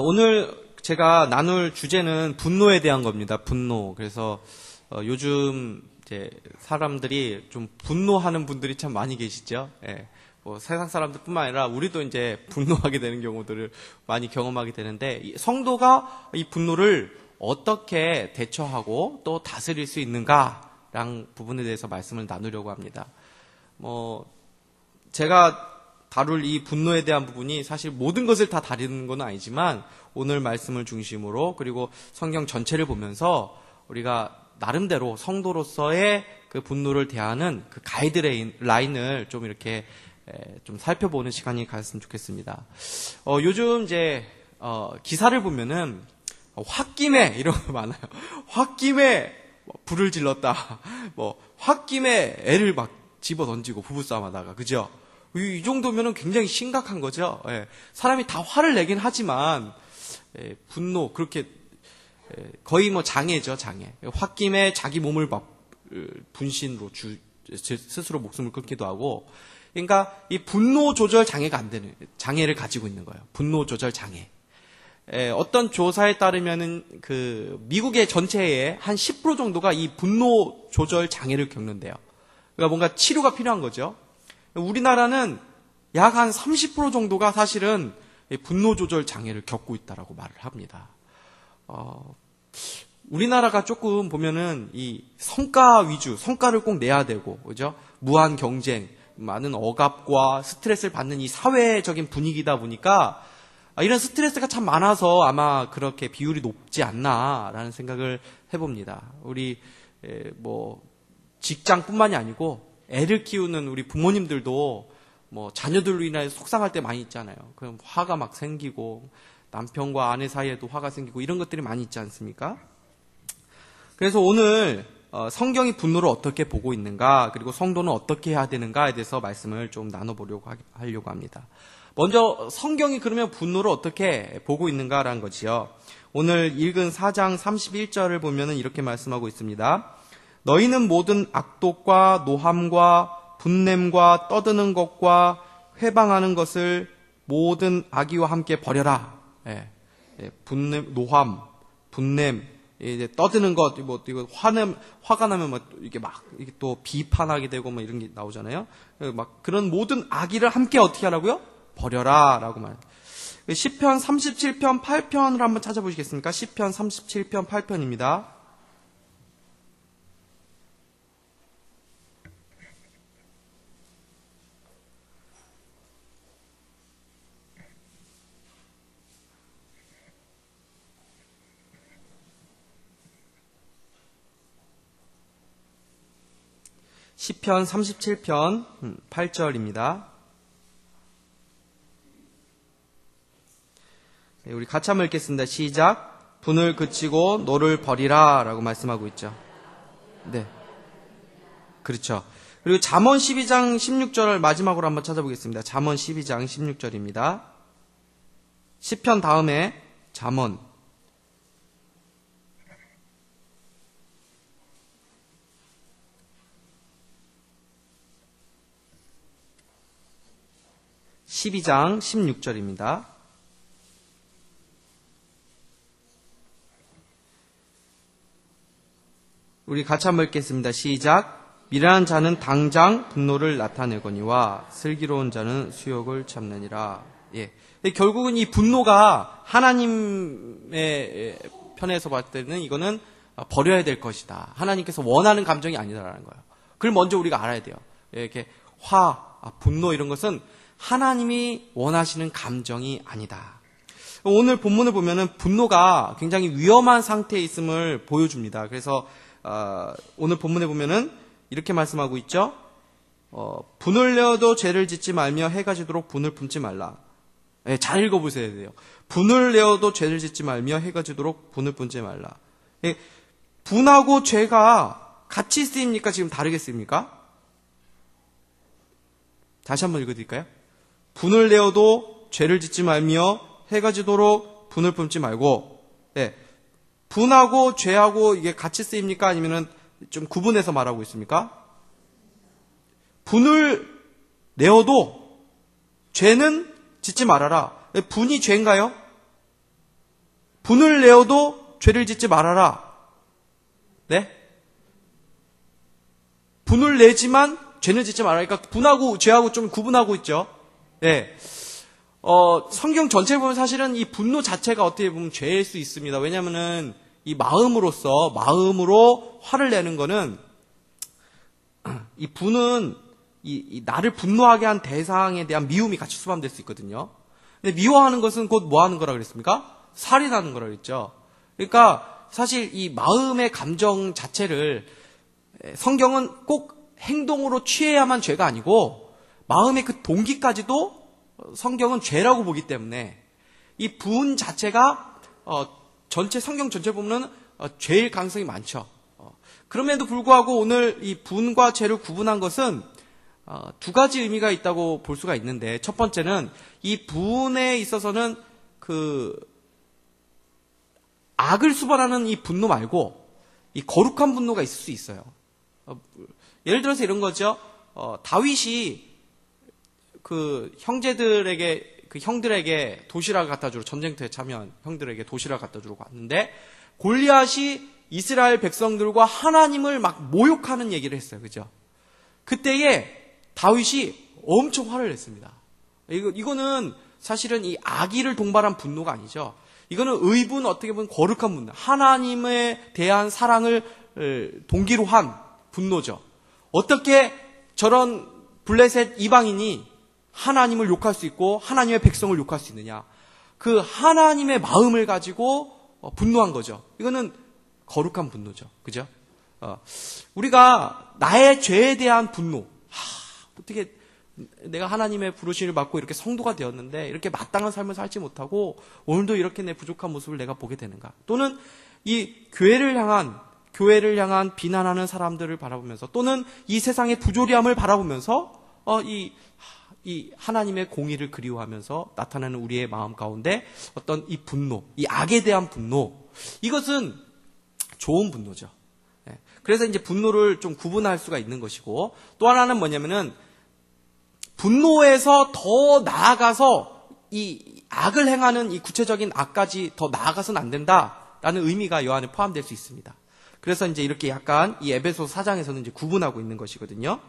오늘 제가 나눌 주제는 분노에 대한 겁니다. 분노. 그래서 요즘 이제 사람들이 좀 분노하는 분들이 참 많이 계시죠. 예. 뭐 세상 사람들뿐만 아니라 우리도 이제 분노하게 되는 경우들을 많이 경험하게 되는데, 성도가 이 분노를 어떻게 대처하고 또 다스릴 수 있는가라는 부분에 대해서 말씀을 나누려고 합니다. 제가 다룰 이 분노에 대한 부분이 사실 모든 것을 다 다루는 건 아니지만, 오늘 말씀을 중심으로 그리고 성경 전체를 보면서 우리가 나름대로 성도로서의 그 분노를 대하는 그 가이드라인을 좀 이렇게 좀 살펴보는 시간이 가졌으면 좋겠습니다. 요즘 이제 기사를 보면은 홧김에 이런 거 많아요. 홧김에 불을 질렀다. 홧김에 애를 막 집어 던지고 부부싸움하다가, 그죠? 이 정도면은 굉장히 심각한 거죠. 예. 사람이 다 화를 내긴 하지만, 분노, 그렇게, 거의 장애죠, 장애. 홧김에 자기 몸을 분신으로 스스로 목숨을 끊기도 하고, 그러니까 이 분노 조절 장애가 안 되는, 장애를 가지고 있는 거예요. 분노 조절 장애. 어떤 조사에 따르면은 미국의 전체의 한 10% 정도가 이 분노 조절 장애를 겪는데요. 그러니까 뭔가 치료가 필요한 거죠. 우리나라는 약 한 30% 정도가 사실은 분노 조절 장애를 겪고 있다라고 말을 합니다. 우리나라가 조금 보면은 이 성과 위주, 성과를 꼭 내야 되고, 그죠? 무한 경쟁, 많은 억압과 스트레스를 받는 이 사회적인 분위기다 보니까 이런 스트레스가 참 많아서 아마 그렇게 비율이 높지 않나라는 생각을 해봅니다. 우리 직장뿐만이 아니고 애를 키우는 우리 부모님들도 자녀들로 인해서 속상할 때 많이 있잖아요. 그럼 화가 막 생기고 남편과 아내 사이에도 화가 생기고 이런 것들이 많이 있지 않습니까? 그래서 오늘 성경이 분노를 어떻게 보고 있는가, 그리고 성도는 어떻게 해야 되는가에 대해서 말씀을 좀 나눠보려고 하려고 합니다. 먼저 성경이 그러면 분노를 어떻게 보고 있는가라는 거지요. 오늘 읽은 4장 31절을 보면은 이렇게 말씀하고 있습니다. 너희는 모든 악독과 노함과 분냄과 떠드는 것과 회방하는 것을 모든 악의와 함께 버려라. 분냄, 노함, 분냄, 이제 떠드는 것, 이거 화가 나면 이게 이게 또 비판하게 되고 이런 게 나오잖아요. 그런 모든 악의를 함께 어떻게 하라고요? 버려라. 라고 말합니다. 시편 37편 8편을 한번 찾아보시겠습니까? 시편 37편 8편입니다. 시편 37편 8절입니다. 우리 같이 한번 읽겠습니다. 시작. 분을 그치고 노를 버리라 라고 말씀하고 있죠. 네, 그렇죠. 그리고 잠언 12장 16절을 마지막으로 한번 찾아보겠습니다. 잠언 12장 16절입니다. 시편 다음에 잠언. (12장) 16절입니다. 우리 같이 한번 읽겠습니다. 시작. 미련한 자는 당장 분노를 나타내거니와 슬기로운 자는 수욕을 참느니라. 예. 결국은 이 분노가 하나님의 편에서 봤을 때는 이거는 버려야 될 것이다. 하나님께서 원하는 감정이 아니다라는 거예요. 그걸 먼저 우리가 알아야 돼요. 이렇게 분노 이런 것은 하나님이 원하시는 감정이 아니다. 오늘 본문을 보면은 분노가 굉장히 위험한 상태에 있음을 보여줍니다. 그래서 오늘 본문에 보면은 이렇게 말씀하고 있죠. 분을 내어도 죄를 짓지 말며 해가 지도록 분을 품지 말라. 네, 잘 읽어보셔야 돼요. 분을 내어도 죄를 짓지 말며 해가 지도록 분을 품지 말라. 네, 분하고 죄가 같이 쓰입니까? 지금 다르게 쓰입니까? 다시 한번 읽어드릴까요? 분을 내어도 죄를 짓지 말며 해가 지도록 분을 품지 말고, 네, 분하고 죄하고 이게 같이 쓰입니까? 아니면은 좀 구분해서 말하고 있습니까? 분을 내어도 죄는 짓지 말아라. 분이 죄인가요? 분을 내어도 죄를 짓지 말아라. 네? 분을 내지만 죄는 짓지 말아라. 그러니까 분하고 죄하고 좀 구분하고 있죠. 네. 성경 전체를 보면 사실은 이 분노 자체가 어떻게 보면 죄일 수 있습니다. 왜냐면은 이 마음으로 화를 내는 거는 이 분은 이 나를 분노하게 한 대상에 대한 미움이 같이 수반될 수 있거든요. 근데 미워하는 것은 곧 뭐 하는 거라 그랬습니까? 살인하는 거라 그랬죠. 그러니까 사실 이 마음의 감정 자체를 성경은 꼭 행동으로 취해야만 죄가 아니고 마음의 그 동기까지도 성경은 죄라고 보기 때문에 이 분 자체가 전체 성경 전체 보면 죄일 가능성이 많죠. 그럼에도 불구하고 오늘 이 분과 죄를 구분한 것은 두 가지 의미가 있다고 볼 수가 있는데, 첫 번째는 이 분에 있어서는 그 악을 수반하는 이 분노 말고 이 거룩한 분노가 있을 수 있어요. 예를 들어서 이런 거죠. 다윗이 그 형들에게 도시락을 갖다 주러, 전쟁터에 참여한 형들에게 도시락을 갖다 주러 갔는데, 골리앗이 이스라엘 백성들과 하나님을 막 모욕하는 얘기를 했어요. 그죠? 그때에 다윗이 엄청 화를 냈습니다. 이거는 사실은 이 악의를 동반한 분노가 아니죠. 이거는 의분, 어떻게 보면 거룩한 분노, 하나님에 대한 사랑을 동기로 한 분노죠. 어떻게 저런 블레셋 이방인이 하나님을 욕할 수 있고 하나님의 백성을 욕할 수 있느냐. 그 하나님의 마음을 가지고 분노한 거죠. 이거는 거룩한 분노죠. 그죠? 우리가 나의 죄에 대한 분노, 어떻게 내가 하나님의 부르심을 받고 이렇게 성도가 되었는데 이렇게 마땅한 삶을 살지 못하고 오늘도 이렇게 내 부족한 모습을 내가 보게 되는가. 또는 이 교회를 향한 비난하는 사람들을 바라보면서, 또는 이 세상의 부조리함을 바라보면서 이 하나님의 공의를 그리워하면서 나타나는 우리의 마음 가운데 어떤 이 분노, 이 악에 대한 분노, 이것은 좋은 분노죠. 그래서 이제 분노를 좀 구분할 수가 있는 것이고, 또 하나는 뭐냐면은 분노에서 더 나아가서 이 악을 행하는 이 구체적인 악까지 더 나아가서는 안 된다라는 의미가 요 안에 포함될 수 있습니다. 그래서 이제 이렇게 약간 이 에베소 4장에서는 이제 구분하고 있는 것이거든요.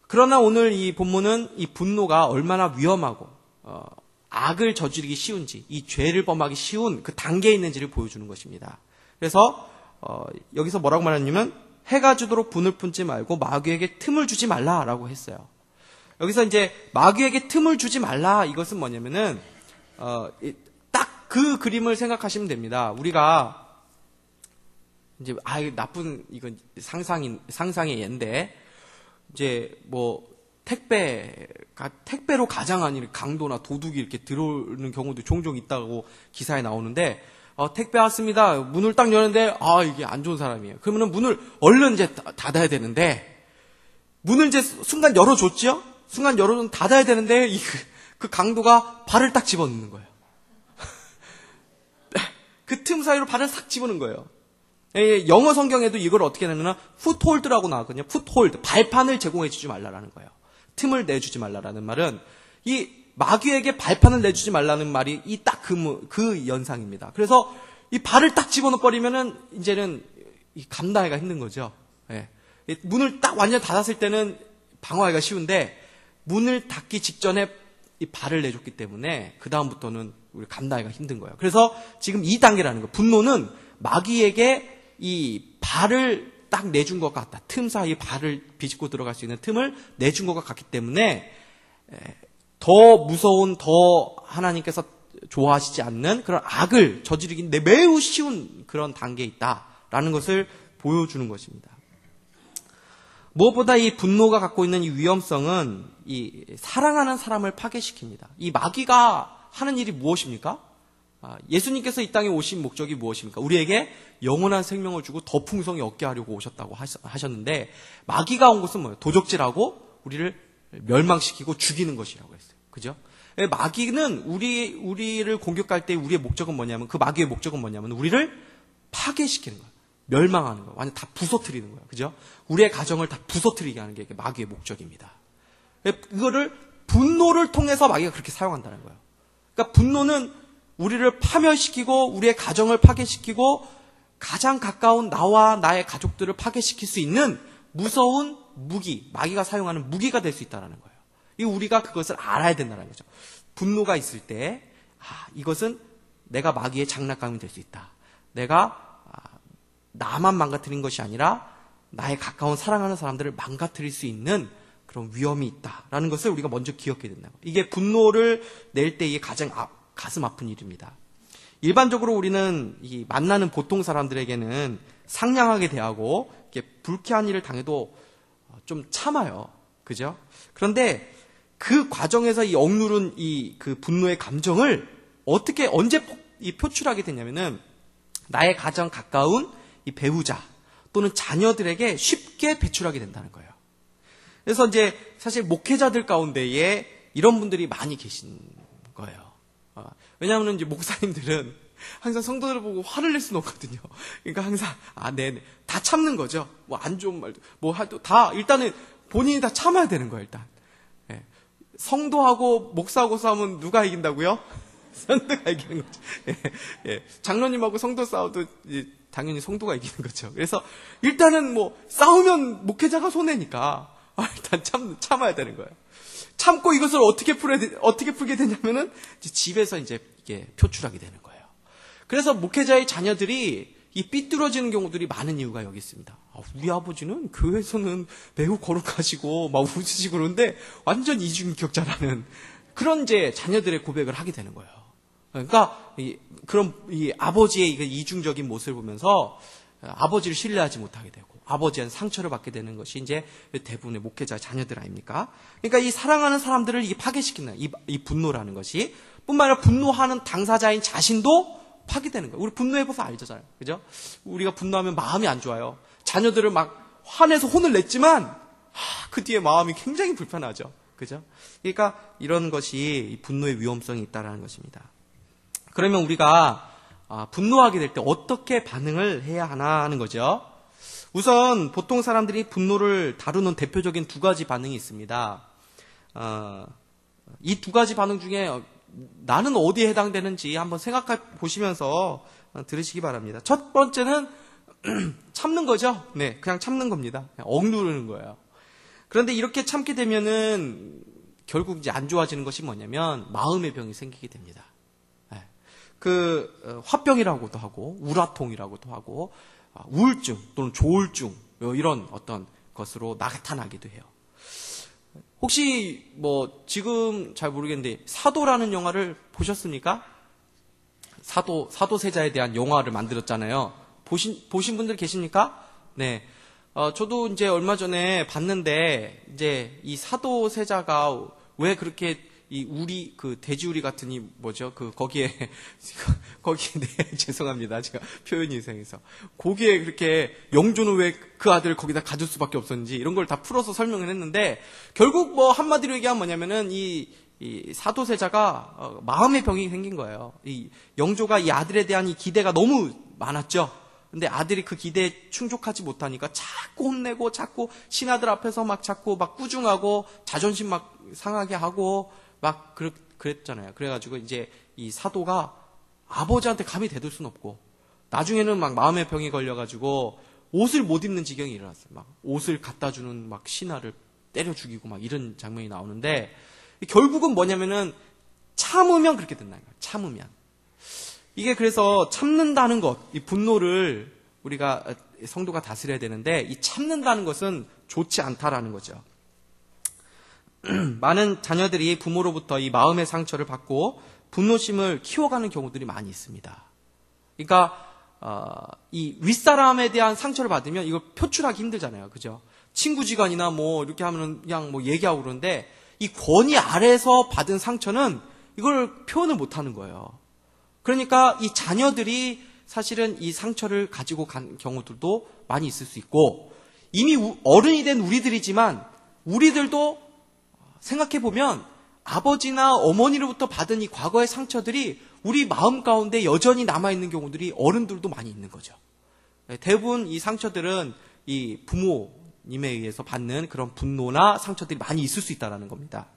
그러나 오늘 이 본문은 이 분노가 얼마나 위험하고 악을 저지르기 쉬운지, 이 죄를 범하기 쉬운 그 단계에 있는지를 보여주는 것입니다. 그래서 여기서 뭐라고 말하냐면, 해가 지도록 분을 품지 말고 마귀에게 틈을 주지 말라라고 했어요. 여기서 이제 마귀에게 틈을 주지 말라, 이것은 뭐냐면은 딱 그 그림을 생각하시면 됩니다. 우리가 이제 나쁜 이건 상상의 예인데, 이제 뭐 택배로 가장한 강도나 도둑이 이렇게 들어오는 경우도 종종 있다고 기사에 나오는데, 택배 왔습니다. 문을 딱 여는데 이게 안 좋은 사람이에요. 그러면은 문을 얼른 이제 닫아야 되는데, 문을 이제 순간 열어줬죠. 순간 열어준 닫아야 되는데 그 강도가 발을 딱 집어넣는 거예요. 그 틈 사이로 발을 싹 집어넣는 거예요. 영어 성경에도 이걸 어떻게 내느냐, 풋홀드라고 나왔거든요. 풋홀드, 발판을 제공해 주지 말라라는 거예요. 틈을 내주지 말라라는 말은 이 마귀에게 발판을 내주지 말라는 말이 이 딱 그 연상입니다. 그래서 이 발을 딱 집어넣어 버리면은 이제는 감당하기가 힘든 거죠. 문을 딱 완전히 닫았을 때는 방어하기가 쉬운데, 문을 닫기 직전에 이 발을 내줬기 때문에 그 다음부터는 우리 감당하기가 힘든 거예요. 그래서 지금 2단계라는 거, 분노는 마귀에게 이 발을 딱 내준 것 같다. 틈 사이에 발을 비집고 들어갈 수 있는 틈을 내준 것 같기 때문에 더 무서운, 더 하나님께서 좋아하시지 않는 그런 악을 저지르기 매우 쉬운 그런 단계에 있다라는 것을 보여주는 것입니다. 무엇보다 이 분노가 갖고 있는 이 위험성은 이 사랑하는 사람을 파괴시킵니다. 이 마귀가 하는 일이 무엇입니까? 예수님께서 이 땅에 오신 목적이 무엇입니까? 우리에게 영원한 생명을 주고 더 풍성히 얻게 하려고 오셨다고 하셨는데, 마귀가 온 것은 뭐예요? 도적질하고 우리를 멸망시키고 죽이는 것이라고 했어요. 그죠? 마귀는 우리를 공격할 때 우리의 목적은 뭐냐면, 그 마귀의 목적은 뭐냐면 우리를 파괴시키는 거예요. 멸망하는 거예요. 완전 다 부서뜨리는 거예요. 그죠? 우리의 가정을 다 부서뜨리게 하는 게 마귀의 목적입니다. 이거를 분노를 통해서 마귀가 그렇게 사용한다는 거예요. 그러니까 분노는 우리를 파멸시키고 우리의 가정을 파괴시키고 가장 가까운 나와 나의 가족들을 파괴시킬 수 있는 무서운 무기, 마귀가 사용하는 무기가 될 수 있다는 거예요. 이 우리가 그것을 알아야 된다는 거죠. 분노가 있을 때 이것은 내가 마귀의 장난감이 될 수 있다. 내가 나만 망가뜨린 것이 아니라 나의 가까운 사랑하는 사람들을 망가뜨릴 수 있는 그런 위험이 있다라는 것을 우리가 먼저 기억해야 된다. 이게 분노를 낼 때의 가장 가슴 아픈 일입니다. 일반적으로 우리는 이 만나는 보통 사람들에게는 상냥하게 대하고 이렇게 불쾌한 일을 당해도 좀 참아요. 그죠? 그런데 그 과정에서 이 억누른 그 분노의 감정을 어떻게 언제 표출하게 되냐면은 나의 가장 가까운 이 배우자 또는 자녀들에게 쉽게 배출하게 된다는 거예요. 그래서 이제 사실 목회자들 가운데에 이런 분들이 많이 계신 거예요. 왜냐하면 이제 목사님들은 항상 성도들을 보고 화를 낼 수는 없거든요. 그러니까 항상 네네 다 참는 거죠. 뭐 안 좋은 말도 뭐 해도 다 일단은 본인이 다 참아야 되는 거예요. 일단 성도하고 목사하고 싸우면 누가 이긴다고요? 성도가 이기는 거죠. 장로님하고 성도 싸워도 당연히 성도가 이기는 거죠. 그래서 일단은 뭐 싸우면 목회자가 손해니까 일단 참아야 되는 거예요. 참고 이것을 어떻게 풀게 되냐면은 이제 집에서 이제 이게 표출하게 되는 거예요. 그래서 목회자의 자녀들이 이 삐뚤어지는 경우들이 많은 이유가 여기 있습니다. 우리 아버지는 교회에서는 매우 거룩하시고 막 웃으시고 그러는데 완전 이중인격자라는 그런 이제 자녀들의 고백을 하게 되는 거예요. 그러니까 그런 아버지의 이중적인 모습을 보면서 아버지를 신뢰하지 못하게 되고 아버지한테 상처를 받게 되는 것이 이제 대부분의 목회자 자녀들 아닙니까? 그러니까 이 사랑하는 사람들을 이게 파괴시키는 이 분노라는 것이 뿐만 아니라 분노하는 당사자인 자신도 파괴되는 거예요. 우리 분노해봐서 알잖아요. 그죠? 우리가 분노하면 마음이 안 좋아요. 자녀들을 막 화내서 혼을 냈지만 그 뒤에 마음이 굉장히 불편하죠. 그죠? 그러니까 이런 것이 이 분노의 위험성이 있다는 것입니다. 그러면 우리가 분노하게 될 때 어떻게 반응을 해야 하나 하는 거죠. 우선 보통 사람들이 분노를 다루는 대표적인 두 가지 반응이 있습니다. 이 두 가지 반응 중에 나는 어디에 해당되는지 한번 생각해 보시면서 들으시기 바랍니다. 첫 번째는 참는 거죠. 네, 그냥 참는 겁니다. 그냥 억누르는 거예요. 그런데 이렇게 참게 되면은 결국 이제 안 좋아지는 것이 뭐냐면 마음의 병이 생기게 됩니다. 화병이라고도 하고 우라통이라고도 하고 우울증 또는 조울증 이런 어떤 것으로 나타나기도 해요. 혹시 지금 잘 모르겠는데 사도라는 영화를 보셨습니까? 사도세자에 대한 영화를 만들었잖아요. 보신 분들 계십니까? 네. 저도 이제 얼마 전에 봤는데 이제 이 사도세자가 왜 그렇게 우리 돼지우리 같은 거기에 네, 죄송합니다. 제가 표현이 이상해서 거기에 그렇게 영조는 왜 그 아들을 거기다 가둘 수밖에 없었는지 이런 걸 다 풀어서 설명을 했는데 결국 한마디로 얘기하면 뭐냐면은 이 사도세자가 마음의 병이 생긴 거예요. 이 영조가 이 아들에 대한 이 기대가 너무 많았죠. 근데 아들이 그 기대에 충족하지 못하니까 자꾸 혼내고 자꾸 신하들 앞에서 자꾸 꾸중하고 자존심 상하게 하고 그랬잖아요. 그래가지고 이제 이 사도가 아버지한테 감히 대들 수는 없고 나중에는 마음의 병이 걸려가지고 옷을 못 입는 지경이 일어났어요. 옷을 갖다 주는 신하를 때려 죽이고 이런 장면이 나오는데 결국은 뭐냐면은 참으면 그렇게 된다는 거예요. 참으면. 이게 그래서 참는다는 것, 이 분노를 우리가 성도가 다스려야 되는데 이 참는다는 것은 좋지 않다라는 거죠. 많은 자녀들이 부모로부터 이 마음의 상처를 받고 분노심을 키워가는 경우들이 많이 있습니다. 그러니까 이 윗사람에 대한 상처를 받으면 이걸 표출하기 힘들잖아요. 그죠? 친구지간이나 이렇게 하면 그냥 얘기하고 그러는데 이 권위 아래에서 받은 상처는 이걸 표현을 못 하는 거예요. 그러니까 이 자녀들이 사실은 이 상처를 가지고 간 경우들도 많이 있을 수 있고 이미 어른이 된 우리들이지만 우리들도 생각해보면 아버지나 어머니로부터 받은 이 과거의 상처들이 우리 마음 가운데 여전히 남아있는 경우들이 어른들도 많이 있는 거죠. 대부분 이 상처들은 이 부모님에 의해서 받는 그런 분노나 상처들이 많이 있을 수 있다는 겁니다.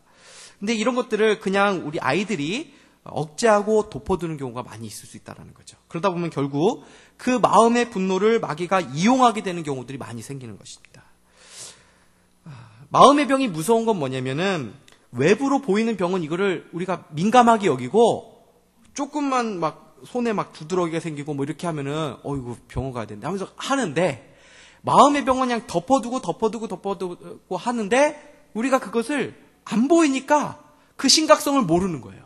근데 이런 것들을 그냥 우리 아이들이 억제하고 덮어두는 경우가 많이 있을 수 있다는 거죠. 그러다 보면 결국 그 마음의 분노를 마귀가 이용하게 되는 경우들이 많이 생기는 것입니다. 마음의 병이 무서운 건 뭐냐면은 외부로 보이는 병은 이거를 우리가 민감하게 여기고 조금만 막 손에 막 두드러기가 생기고 뭐 이렇게 하면은 이거 병원 가야 된다 하면서 하는데, 마음의 병은 그냥 덮어두고 하는데 우리가 그것을 안 보이니까 그 심각성을 모르는 거예요.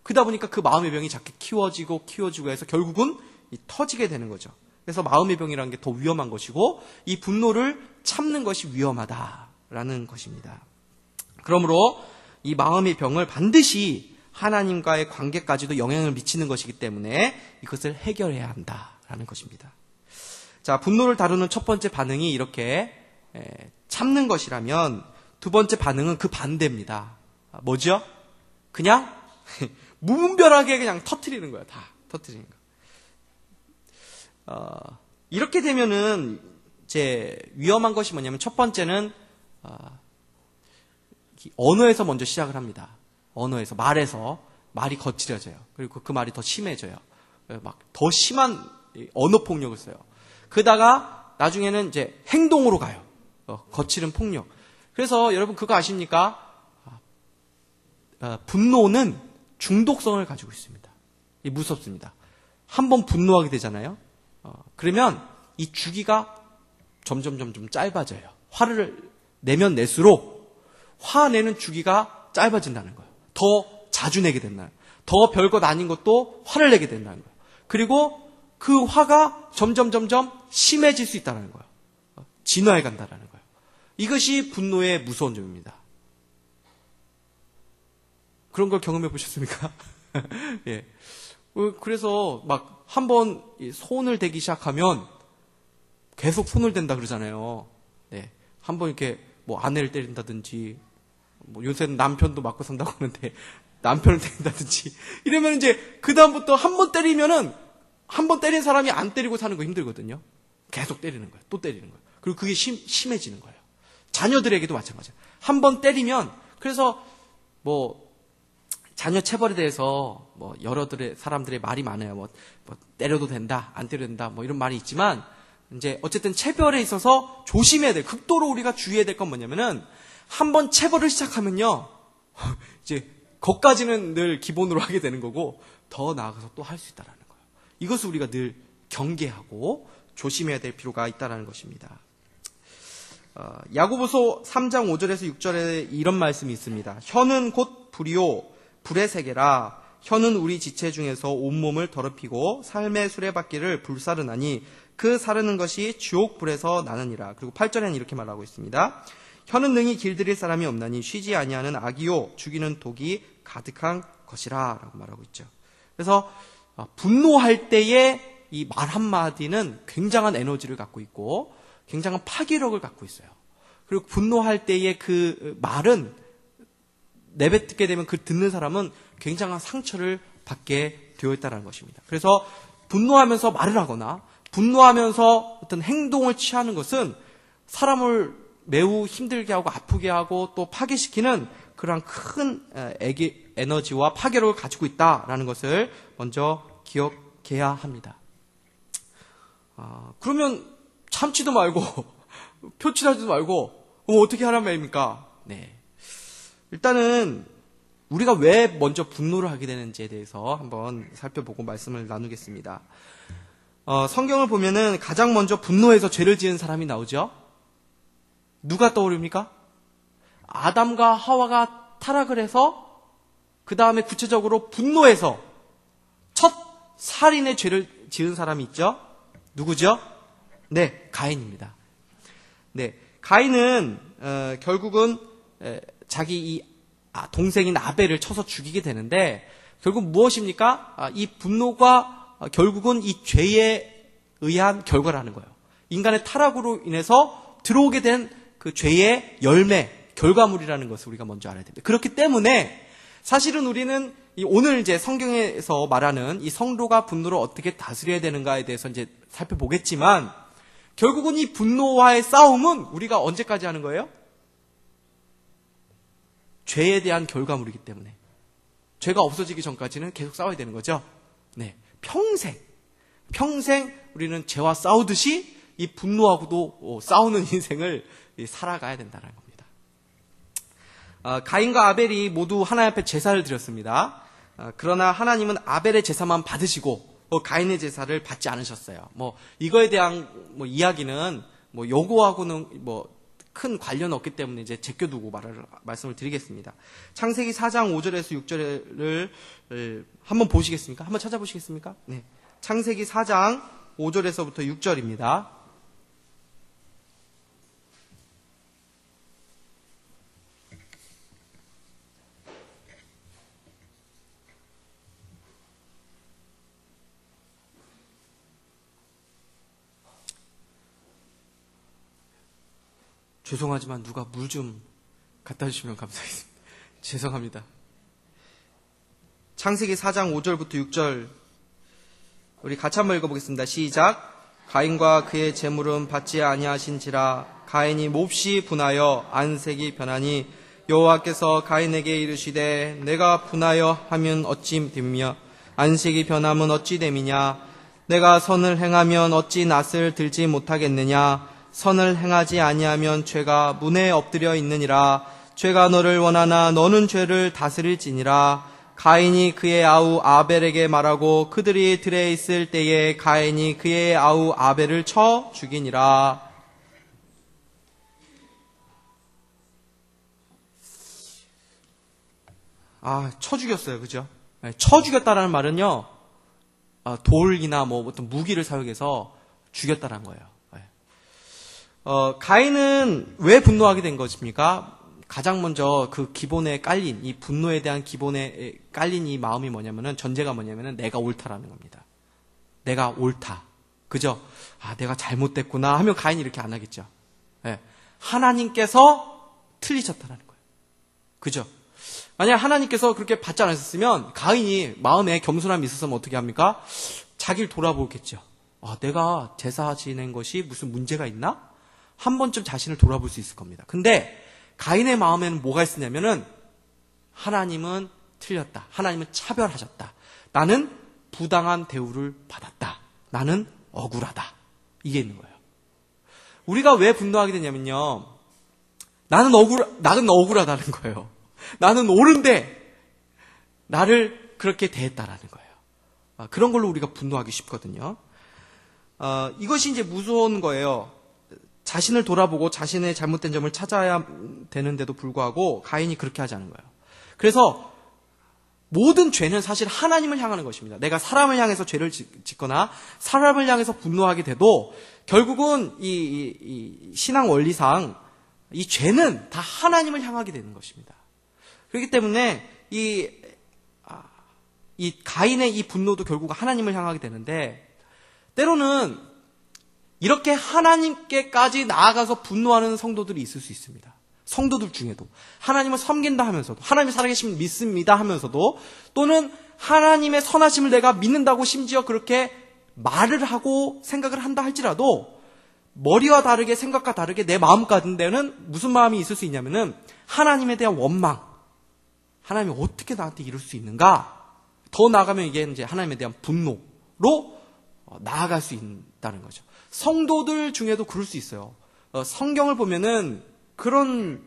그러다 보니까 그 마음의 병이 자꾸 키워지고 해서 결국은 터지게 되는 거죠. 그래서 마음의 병이라는 게 더 위험한 것이고 이 분노를 참는 것이 위험하다라는 것입니다. 그러므로 이 마음의 병을 반드시 하나님과의 관계까지도 영향을 미치는 것이기 때문에 이것을 해결해야 한다라는 것입니다. 자, 분노를 다루는 첫 번째 반응이 이렇게 참는 것이라면, 두 번째 반응은 그 반대입니다. 뭐죠? 그냥 무분별하게 그냥 터뜨리는 거예요. 다 터뜨리는 거. 이렇게 되면은 이제 위험한 것이 뭐냐면, 첫 번째는 언어에서 먼저 시작을 합니다. 언어에서, 말이 거칠어져요. 그리고 그 말이 더 심해져요. 막 더 심한 언어 폭력을 써요. 그러다가 나중에는 이제 행동으로 가요. 거칠은 폭력. 그래서 여러분 그거 아십니까? 분노는 중독성을 가지고 있습니다. 무섭습니다. 한번 분노하게 되잖아요. 그러면 이 주기가 점점 짧아져요. 화를 내면 낼수록 화내는 주기가 짧아진다는 거예요. 더 자주 내게 된다는 거예요. 더 별것 아닌 것도 화를 내게 된다는 거예요. 그리고 그 화가 점점 심해질 수 있다는 거예요. 진화해 간다는 거예요. 이것이 분노의 무서운 점입니다. 그런 걸 경험해 보셨습니까? 예. 그래서 막 한번 손을 대기 시작하면 계속 손을 댄다 그러잖아요. 네. 한번 이렇게 뭐 아내를 때린다든지, 뭐 요새는 남편도 맞고 산다고 하는데 남편을 때린다든지 이러면 이제 그다음부터 한 번 때리면은 한 번 때린 사람이 안 때리고 사는 거 힘들거든요. 계속 때리는 거예요. 또 때리는 거예요. 그리고 그게 심해지는 거예요. 자녀들에게도 마찬가지예요. 한 번 때리면, 그래서 뭐 자녀 체벌에 대해서 뭐 여러 사람들의 말이 많아요. 뭐 때려도 된다, 안 때려도 된다, 뭐 이런 말이 있지만, 이제 어쨌든 체벌에 있어서 조심해야 돼. 극도로 우리가 주의해야 될 건 뭐냐면은, 한 번 체벌을 시작하면요, 이제 거기까지는 늘 기본으로 하게 되는 거고, 더 나아가서 또 할 수 있다라는 거예요. 이것을 우리가 늘 경계하고 조심해야 될 필요가 있다는 것입니다. 야고보서 3장 5절에서 6절에 이런 말씀이 있습니다. 혀는 곧 불이요 불의 세계라. 혀는 우리 지체 중에서 온몸을 더럽히고 삶의 수레바퀴를 불사르나니 그 사르는 것이 지옥 불에서 나느니라. 그리고 8절에는 이렇게 말하고 있습니다. 혀는 능히 길들일 사람이 없나니 쉬지 아니하는 악이요 죽이는 독이 가득한 것이라 라고 말하고 있죠. 그래서 분노할 때의 이 말 한마디는 굉장한 에너지를 갖고 있고 굉장한 파괴력을 갖고 있어요. 그리고 분노할 때의 그 말은 내뱉게 되면 그 듣는 사람은 굉장한 상처를 받게 되어 있다는 것입니다. 그래서 분노하면서 말을 하거나 분노하면서 어떤 행동을 취하는 것은 사람을 매우 힘들게 하고 아프게 하고 또 파괴시키는 그러한 큰 에너지와 파괴력을 가지고 있다라는 것을 먼저 기억해야 합니다. 그러면 참지도 말고 표출하지도 말고 어떻게 하란 말입니까? 네. 일단은 우리가 왜 먼저 분노를 하게 되는지에 대해서 한번 살펴보고 말씀을 나누겠습니다. 성경을 보면은 가장 먼저 분노해서 죄를 지은 사람이 나오죠. 누가 떠오릅니까? 아담과 하와가 타락을 해서 그 다음에 구체적으로 분노해서 첫 살인의 죄를 지은 사람이 있죠. 누구죠? 네, 가인입니다. 네, 가인은 결국은 자기 이 동생인 아벨을 쳐서 죽이게 되는데 결국 무엇입니까? 이 분노가 결국은 이 죄에 의한 결과라는 거예요. 인간의 타락으로 인해서 들어오게 된 그 죄의 열매, 결과물이라는 것을 우리가 먼저 알아야 됩니다. 그렇기 때문에 사실은 우리는 오늘 이제 성경에서 말하는 이 성도가 분노를 어떻게 다스려야 되는가에 대해서 이제 살펴보겠지만 결국은 이 분노와의 싸움은 우리가 언제까지 하는 거예요? 죄에 대한 결과물이기 때문에 죄가 없어지기 전까지는 계속 싸워야 되는 거죠. 네, 평생 우리는 죄와 싸우듯이 이 분노하고도 싸우는 인생을 살아가야 된다는 겁니다. 가인과 아벨이 모두 하나님 앞에 제사를 드렸습니다. 그러나 하나님은 아벨의 제사만 받으시고 가인의 제사를 받지 않으셨어요. 이거에 대한 이야기는 요거하고는 큰 관련은 없기 때문에 이제 제껴두고 말씀을 드리겠습니다. 창세기 4장 5절에서 6절을 한번 보시겠습니까? 한번 찾아보시겠습니까? 네. 창세기 4장 5절에서부터 6절입니다. 죄송하지만 누가 물 좀 갖다 주시면 감사하겠습니다. 죄송합니다. 창세기 4장 5절부터 6절 우리 같이 한번 읽어보겠습니다. 시작. 가인과 그의 재물은 받지 아니하신지라 가인이 몹시 분하여 안색이 변하니 여호와께서 가인에게 이르시되 내가 분하여 하면 어찌 됨이며 안색이 변함은 어찌 됨이냐 내가 선을 행하면 어찌 낯을 들지 못하겠느냐 선을 행하지 아니하면 죄가 문에 엎드려 있느니라 죄가 너를 원하나 너는 죄를 다스릴지니라 가인이 그의 아우 아벨에게 말하고 그들이 들에 있을 때에 가인이 그의 아우 아벨을 쳐 죽이니라. 쳐 죽였어요. 그죠? 쳐 죽였다라는 말은요, 돌이나 어떤 무기를 사용해서 죽였다는 거예요. 가인은 왜 분노하게 된 것입니까? 가장 먼저 그 기본에 깔린, 이 분노에 대한 기본에 깔린 이 마음이 뭐냐면은, 전제가 뭐냐면은, 내가 옳다라는 겁니다. 내가 옳다. 그죠? 내가 잘못됐구나 하면 가인이 이렇게 안 하겠죠. 네. 하나님께서 틀리셨다라는 거예요. 그죠? 만약 하나님께서 그렇게 받지 않으셨으면, 가인이 마음에 겸손함이 있었으면 어떻게 합니까? 자기를 돌아보겠죠. 내가 제사 지낸 것이 무슨 문제가 있나? 한 번쯤 자신을 돌아볼 수 있을 겁니다. 근데 가인의 마음에는 뭐가 있었냐면은 하나님은 틀렸다. 하나님은 차별하셨다. 나는 부당한 대우를 받았다. 나는 억울하다. 이게 있는 거예요. 우리가 왜 분노하게 되냐면요. 나는 억울하다는 거예요. 나는 옳은데 나를 그렇게 대했다라는 거예요. 그런 걸로 우리가 분노하기 쉽거든요. 이것이 이제 무서운 거예요. 자신을 돌아보고 자신의 잘못된 점을 찾아야 되는데도 불구하고 가인이 그렇게 하지 않은 거예요. 그래서 모든 죄는 사실 하나님을 향하는 것입니다. 내가 사람을 향해서 죄를 짓거나 사람을 향해서 분노하게 돼도 결국은 이 신앙 원리상 이 죄는 다 하나님을 향하게 되는 것입니다. 그렇기 때문에 이 가인의 이 분노도 결국 하나님을 향하게 되는데 때로는 이렇게 하나님께까지 나아가서 분노하는 성도들이 있을 수 있습니다. 성도들 중에도 하나님을 섬긴다 하면서도 하나님이 살아계심을 믿습니다 하면서도 또는 하나님의 선하심을 내가 믿는다고 심지어 그렇게 말을 하고 생각을 한다 할지라도 머리와 다르게 생각과 다르게 내 마음 가운데는 무슨 마음이 있을 수 있냐면은 하나님에 대한 원망, 하나님이 어떻게 나한테 이럴 수 있는가? 더 나아가면 이게 이제 하나님에 대한 분노로 나아갈 수 있다는 거죠. 성도들 중에도 그럴 수 있어요. 성경을 보면은 그런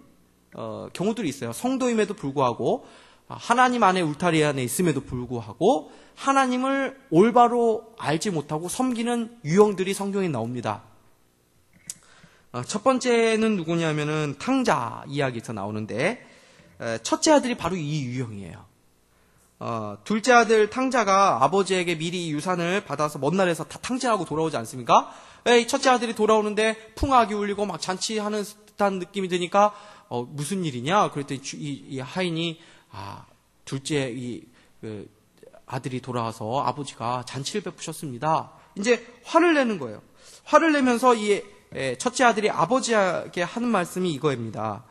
경우들이 있어요. 성도임에도 불구하고 하나님 안에 울타리 안에 있음에도 불구하고 하나님을 올바로 알지 못하고 섬기는 유형들이 성경에 나옵니다. 첫 번째는 누구냐면은 탕자 이야기에서 나오는데 첫째 아들이 바로 이 유형이에요. 둘째 아들 탕자가 아버지에게 미리 유산을 받아서 먼 날에서 다 탕진하고 돌아오지 않습니까? 첫째 아들이 돌아오는데 풍악이 울리고 막 잔치하는 듯한 느낌이 드니까 무슨 일이냐? 그랬더니 이 하인이 둘째 아들이 돌아와서 아버지가 잔치를 베푸셨습니다. 이제 화를 내는 거예요. 화를 내면서 이 첫째 아들이 아버지에게 하는 말씀이 이거입니다.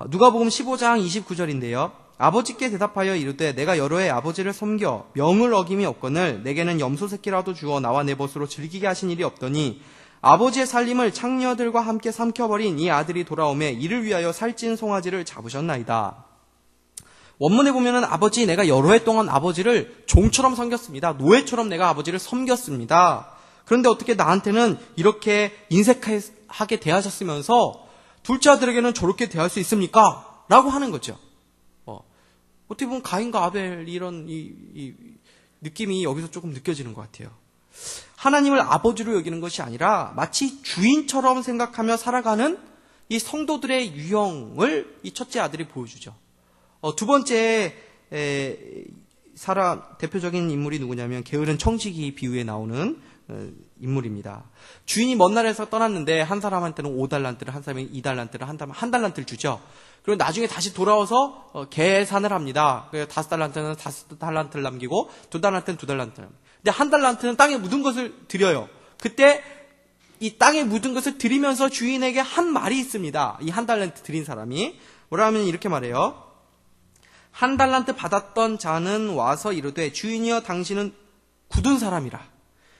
누가복음 15장 29절인데요. 아버지께 대답하여 이르되 내가 여러 해 아버지를 섬겨 명을 어김이 없거늘 내게는 염소 새끼라도 주어 나와 내 벗으로 즐기게 하신 일이 없더니 아버지의 살림을 창녀들과 함께 삼켜버린 이 아들이 돌아오매 이를 위하여 살찐 송아지를 잡으셨나이다. 원문에 보면은 아버지, 내가 여러 해 동안 아버지를 종처럼 섬겼습니다. 노예처럼 내가 아버지를 섬겼습니다. 그런데 어떻게 나한테는 이렇게 인색하게 대하셨으면서 둘째 아들에게는 저렇게 대할 수 있습니까? 라고 하는 거죠. 어떻게 보면 가인과 아벨 이런 이 느낌이 여기서 조금 느껴지는 것 같아요. 하나님을 아버지로 여기는 것이 아니라 마치 주인처럼 생각하며 살아가는 이 성도들의 유형을 이 첫째 아들이 보여주죠. 두 번째 사람 대표적인 인물이 누구냐면 게으른 청지기 비유에 나오는 인물입니다. 주인이 먼 나라에서 떠났는데 한 사람한테는 5달란트를, 한 사람이 2달란트를, 한 달란트를 주죠. 그리고 나중에 다시 돌아와서 계산을 합니다. 5달란트는 5달란트를 남기고 2달란트는 2달란트를. 근데 1달란트는 땅에 묻은 것을 드려요. 그때 이 땅에 묻은 것을 드리면서 주인에게 한 말이 있습니다. 이 1달란트 드린 사람이 뭐라면 이렇게 말해요. 1달란트 받았던 자는 와서 이르되 주인이여 당신은 굳은 사람이라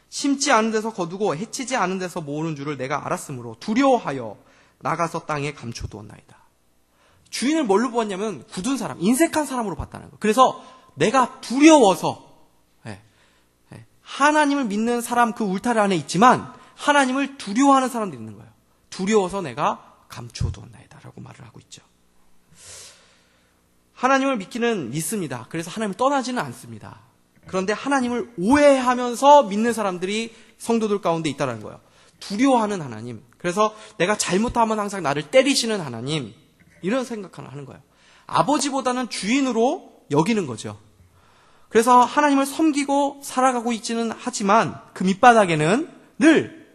심지 않은 데서 거두고 해치지 않은 데서 모으는 줄을 내가 알았으므로 두려워하여 나가서 땅에 감춰두었나이다. 주인을 뭘로 보았냐면 굳은 사람, 인색한 사람으로 봤다는 거. 그래서 내가 두려워서 하나님을 믿는 사람 그 울타리 안에 있지만 하나님을 두려워하는 사람들이 있는 거예요. 두려워서 내가 감춰두었나이다 라고 말을 하고 있죠. 하나님을 믿기는 믿습니다. 그래서 하나님을 떠나지는 않습니다. 그런데 하나님을 오해하면서 믿는 사람들이 성도들 가운데 있다는 거예요. 두려워하는 하나님. 그래서 내가 잘못하면 항상 나를 때리시는 하나님. 이런 생각을 하는 거예요. 아버지보다는 주인으로 여기는 거죠. 그래서 하나님을 섬기고 살아가고 있지는 하지만 그 밑바닥에는 늘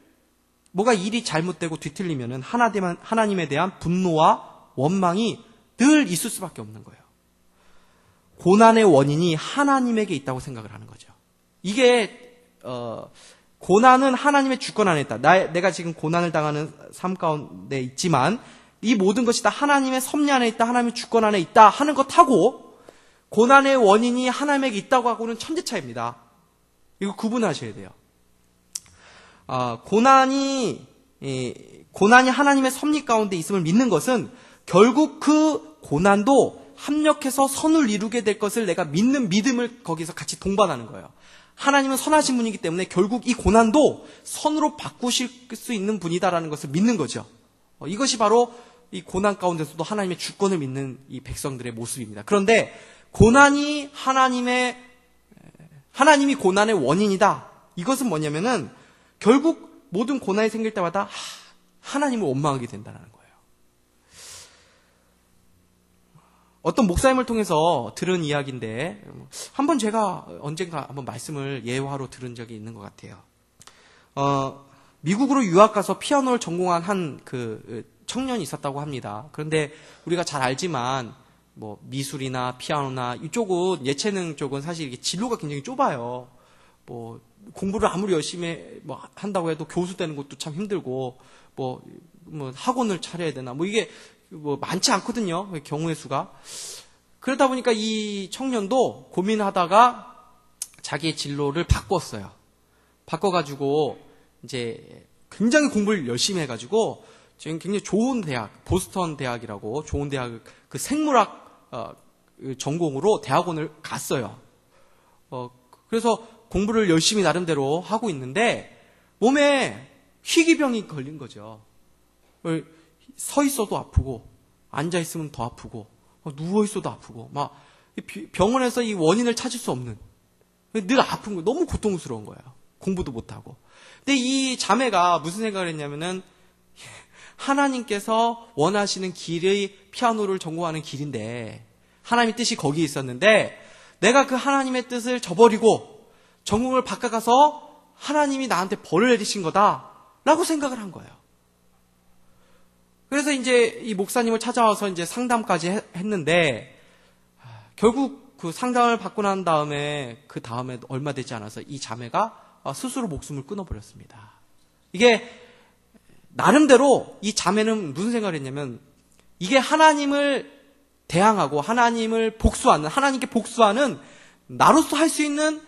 뭐가 일이 잘못되고 뒤틀리면은 하나님에 대한 분노와 원망이 늘 있을 수밖에 없는 거예요. 고난의 원인이 하나님에게 있다고 생각을 하는 거죠. 이게 고난은 하나님의 주권 안에 있다. 내가 지금 고난을 당하는 삶 가운데 있지만 이 모든 것이 다 하나님의 섭리 안에 있다. 하나님의 주권 안에 있다 하는 것하고 고난의 원인이 하나님에게 있다고 하고는 천지 차이입니다. 이거 구분하셔야 돼요. 고난이 하나님의 섭리 가운데 있음을 믿는 것은 결국 그 고난도 합력해서 선을 이루게 될 것을 내가 믿는 믿음을 거기서 같이 동반하는 거예요. 하나님은 선하신 분이기 때문에 결국 이 고난도 선으로 바꾸실 수 있는 분이다라는 것을 믿는 거죠. 이것이 바로 이 고난 가운데서도 하나님의 주권을 믿는 이 백성들의 모습입니다. 그런데 고난이 하나님이 고난의 원인이다. 이것은 뭐냐면은 결국 모든 고난이 생길 때마다 하나님을 원망하게 된다는 거예요. 어떤 목사님을 통해서 들은 이야기인데 한번 제가 언젠가 한번 말씀을 예화로 들은 적이 있는 것 같아요. 미국으로 유학 가서 피아노를 전공한 한 그 청년이 있었다고 합니다. 그런데 우리가 잘 알지만 뭐 미술이나 피아노나 이쪽은 예체능 쪽은 사실 이게 진로가 굉장히 좁아요. 뭐 공부를 아무리 열심히 뭐 한다고 해도 교수 되는 것도 참 힘들고 뭐 학원을 차려야 되나 뭐 이게 뭐 많지 않거든요. 경우의 수가. 그러다 보니까 이 청년도 고민하다가 자기의 진로를 바꿨어요. 바꿔가지고 이제 굉장히 공부를 열심히 해가지고 지금 굉장히 좋은 대학, 보스턴 대학이라고 좋은 대학 그 생물학 전공으로 대학원을 갔어요. 그래서 공부를 열심히 나름대로 하고 있는데 몸에 희귀병이 걸린 거죠. 서 있어도 아프고 앉아 있으면 더 아프고 누워 있어도 아프고 막 병원에서 이 원인을 찾을 수 없는 늘 아픈 거 너무 고통스러운 거예요. 공부도 못 하고. 근데 이 자매가 무슨 생각을 했냐면은 하나님께서 원하시는 길이 피아노를 전공하는 길인데 하나님의 뜻이 거기에 있었는데 내가 그 하나님의 뜻을 저버리고 전공을 바꿔가서 하나님이 나한테 벌을 내리신 거다라고 생각을 한 거예요. 그래서 이제 이 목사님을 찾아와서 이제 상담까지 했는데 결국 그 상담을 받고 난 다음에 그 다음에 얼마 되지 않아서 이 자매가 스스로 목숨을 끊어버렸습니다. 이게 나름대로 이 자매는 무슨 생각을 했냐면 이게 하나님을 대항하고 하나님을 복수하는 하나님께 복수하는 나로서 할 수 있는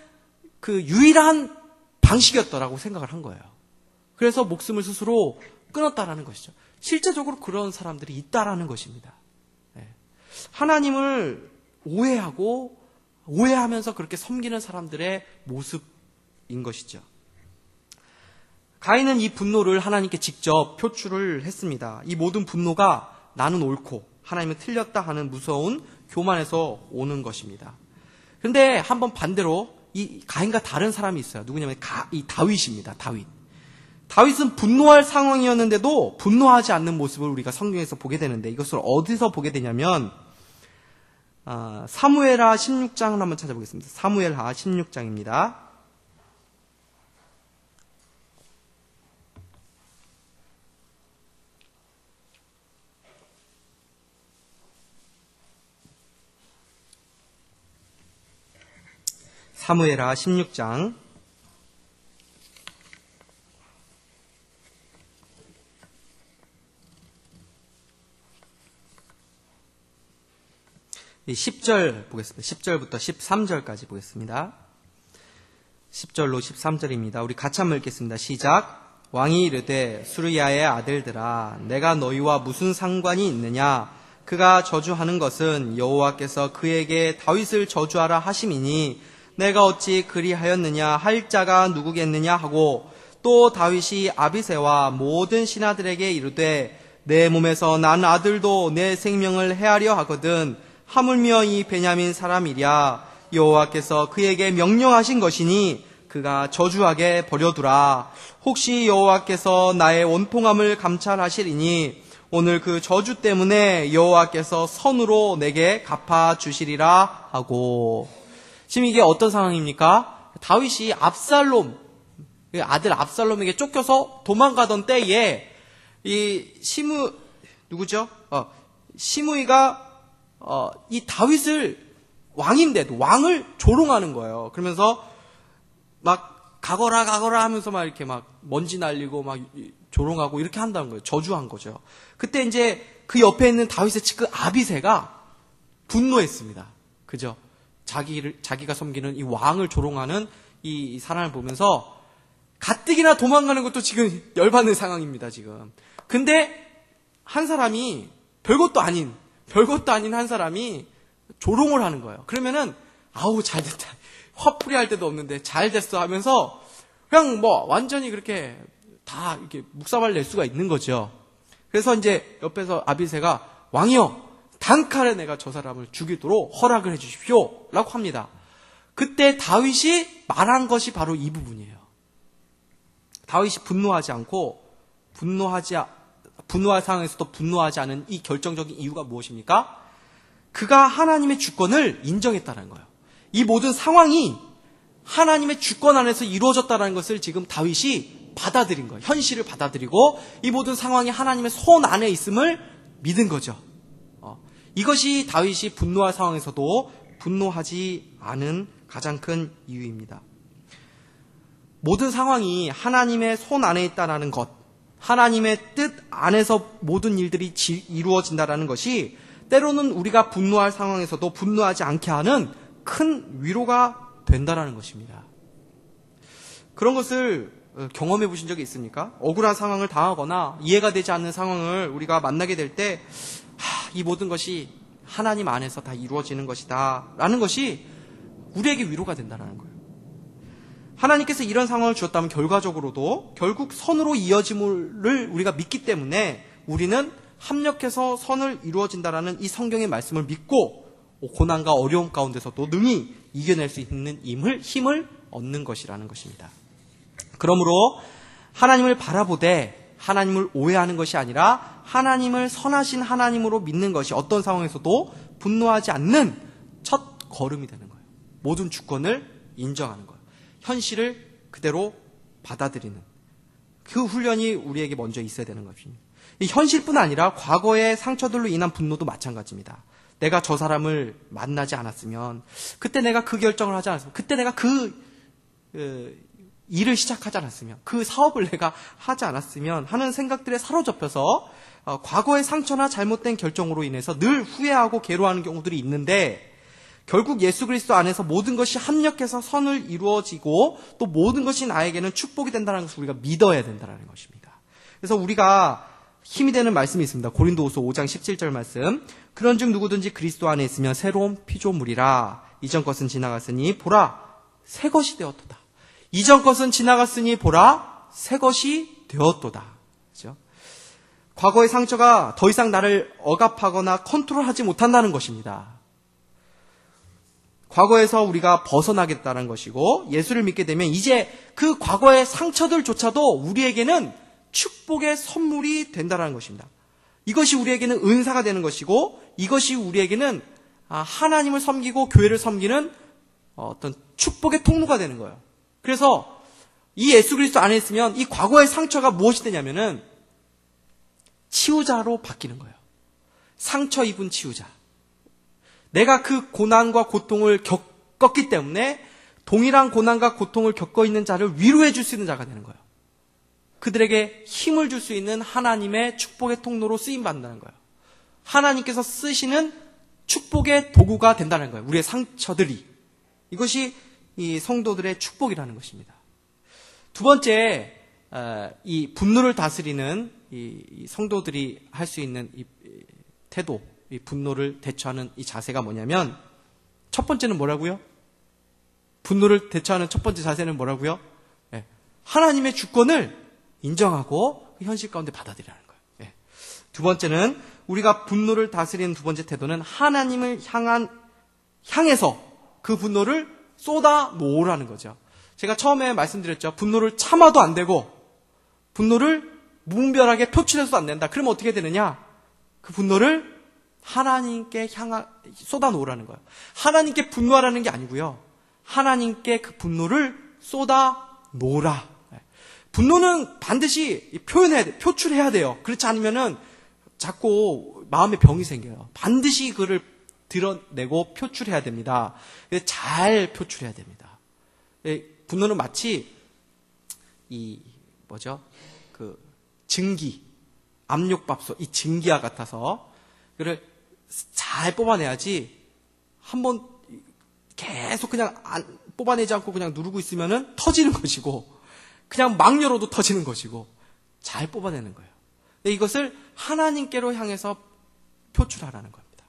그 유일한 방식이었더라고 생각을 한 거예요. 그래서 목숨을 스스로 끊었다라는 것이죠. 실제적으로 그런 사람들이 있다라는 것입니다. 하나님을 오해하면서 그렇게 섬기는 사람들의 모습인 것이죠. 가인은 이 분노를 하나님께 직접 표출을 했습니다. 이 모든 분노가 나는 옳고 하나님은 틀렸다 하는 무서운 교만에서 오는 것입니다. 그런데 한번 반대로 이 가인과 다른 사람이 있어요. 누구냐면 이 다윗입니다. 다윗은 분노할 상황이었는데도 분노하지 않는 모습을 우리가 성경에서 보게 되는데, 이것을 어디서 보게 되냐면 사무엘하 16장을 한번 찾아보겠습니다. 사무엘하 16장입니다. 사무엘하 16장 10절 보겠습니다. 10절부터 13절까지 보겠습니다. 10절로 13절입니다. 우리 같이 한번 읽겠습니다. 시작. 왕이 이르되 수르야의 아들들아, 내가 너희와 무슨 상관이 있느냐? 그가 저주하는 것은 여호와께서 그에게 다윗을 저주하라 하심이니 내가 어찌 그리하였느냐 할 자가 누구겠느냐 하고, 또 다윗이 아비새와 모든 신하들에게 이르되 내 몸에서 난 아들도 내 생명을 해하려 하거든 하물며 이 베냐민 사람이랴. 여호와께서 그에게 명령하신 것이니 그가 저주하게 버려두라. 혹시 여호와께서 나의 원통함을 감찰하시리니 오늘 그 저주 때문에 여호와께서 선으로 내게 갚아주시리라 하고. 지금 이게 어떤 상황입니까? 다윗이 아들 압살롬에게 쫓겨서 도망가던 때에 이 시므이가 이 다윗을 왕인데도 왕을 조롱하는 거예요. 그러면서 막 가거라 하면서 막 이렇게 막 먼지 날리고 막 조롱하고 이렇게 한다는 거예요. 저주한 거죠. 그때 이제 그 옆에 있는 다윗의 측근 아비새가 분노했습니다. 그죠? 자기가 섬기는 이 왕을 조롱하는 이 사람을 보면서 가뜩이나 도망가는 것도 지금 열받는 상황입니다, 지금. 근데 한 사람이 별것도 아닌 한 사람이 조롱을 하는 거예요. 그러면은 아우 잘됐다. 화풀이 할 데도 없는데 잘됐어 하면서 그냥 뭐 완전히 그렇게 다 이렇게 묵사발 낼 수가 있는 거죠. 그래서 이제 옆에서 아비새가 왕이여, 단칼에 내가 저 사람을 죽이도록 허락을 해 주십시오 라고 합니다. 그때 다윗이 말한 것이 바로 이 부분이에요. 다윗이 분노하지 않고 분노할 상황에서도 분노하지 않은 이 결정적인 이유가 무엇입니까? 그가 하나님의 주권을 인정했다는 거예요. 이 모든 상황이 하나님의 주권 안에서 이루어졌다는 것을 지금 다윗이 받아들인 거예요. 현실을 받아들이고 이 모든 상황이 하나님의 손 안에 있음을 믿은 거죠. 이것이 다윗이 분노할 상황에서도 분노하지 않은 가장 큰 이유입니다. 모든 상황이 하나님의 손 안에 있다는 것, 하나님의 뜻 안에서 모든 일들이 이루어진다는 것이 때로는 우리가 분노할 상황에서도 분노하지 않게 하는 큰 위로가 된다는 것입니다. 그런 것을 경험해 보신 적이 있습니까? 억울한 상황을 당하거나 이해가 되지 않는 상황을 우리가 만나게 될 때 이 모든 것이 하나님 안에서 다 이루어지는 것이다 라는 것이 우리에게 위로가 된다는 거예요. 하나님께서 이런 상황을 주었다면 결과적으로도 결국 선으로 이어짐을 우리가 믿기 때문에 우리는 합력해서 선을 이루어진다라는 이 성경의 말씀을 믿고 고난과 어려움 가운데서도 능히 이겨낼 수 있는 힘을 얻는 것이라는 것입니다. 그러므로 하나님을 바라보되 하나님을 오해하는 것이 아니라 하나님을 선하신 하나님으로 믿는 것이 어떤 상황에서도 분노하지 않는 첫 걸음이 되는 거예요. 모든 주권을 인정하는 거예요. 현실을 그대로 받아들이는 그 훈련이 우리에게 먼저 있어야 되는 것입니다. 이 현실뿐 아니라 과거의 상처들로 인한 분노도 마찬가지입니다. 내가 저 사람을 만나지 않았으면, 그때 내가 그 결정을 하지 않았으면, 그때 내가 일을 시작하지 않았으면, 그 사업을 내가 하지 않았으면 하는 생각들에 사로잡혀서 과거의 상처나 잘못된 결정으로 인해서 늘 후회하고 괴로워하는 경우들이 있는데, 결국 예수 그리스도 안에서 모든 것이 합력해서 선을 이루어지고 또 모든 것이 나에게는 축복이 된다는 것을 우리가 믿어야 된다는 것입니다. 그래서 우리가 힘이 되는 말씀이 있습니다. 고린도후서 5장 17절 말씀. 그런즉 누구든지 그리스도 안에 있으면 새로운 피조물이라. 이전 것은 지나갔으니 보라 새 것이 되었도다. 이전 것은 지나갔으니 보라 새 것이 되었도다. 그렇죠? 과거의 상처가 더 이상 나를 억압하거나 컨트롤하지 못한다는 것입니다. 과거에서 우리가 벗어나겠다는 것이고 예수를 믿게 되면 이제 그 과거의 상처들조차도 우리에게는 축복의 선물이 된다는 것입니다. 이것이 우리에게는 은사가 되는 것이고 이것이 우리에게는 하나님을 섬기고 교회를 섬기는 어떤 축복의 통로가 되는 거예요. 그래서 이 예수 그리스도 안에 있으면 이 과거의 상처가 무엇이 되냐면은 치유자로 바뀌는 거예요. 상처 입은 치유자. 내가 그 고난과 고통을 겪었기 때문에 동일한 고난과 고통을 겪고 있는 자를 위로해 줄 수 있는 자가 되는 거예요. 그들에게 힘을 줄 수 있는 하나님의 축복의 통로로 쓰임받는다는 거예요. 하나님께서 쓰시는 축복의 도구가 된다는 거예요. 우리의 상처들이. 이것이 이 성도들의 축복이라는 것입니다. 두 번째, 이 분노를 다스리는 이 성도들이 할 수 있는 이 태도, 이 분노를 대처하는 이 자세가 뭐냐면 첫 번째는 뭐라고요? 분노를 대처하는 첫 번째 자세는 뭐라고요? 하나님의 주권을 인정하고 현실 가운데 받아들이라는 거예요. 두 번째는 우리가 분노를 다스리는 두 번째 태도는 하나님을 향해서 그 분노를 쏟아 놓으라는 거죠. 제가 처음에 말씀드렸죠. 분노를 참아도 안 되고 분노를 무분별하게 표출해서도 안 된다. 그러면 어떻게 되느냐? 그 분노를 하나님께 쏟아 놓으라는 거예요. 하나님께 분노하라는 게 아니고요. 하나님께 그 분노를 쏟아 놓으라. 분노는 반드시 표현해야 돼, 표출해야 돼요. 그렇지 않으면은 자꾸 마음에 병이 생겨요. 반드시 그를 드러내고 표출해야 됩니다. 잘 표출해야 됩니다. 분노는 마치 그 증기, 압력밥솥, 이 증기와 같아서 그를 잘 뽑아내야지 한번 계속 그냥 뽑아내지 않고 그냥 누르고 있으면은 터지는 것이고 그냥 막 열어도 터지는 것이고 잘 뽑아내는 거예요. 근데 이것을 하나님께로 향해서 표출하라는 겁니다.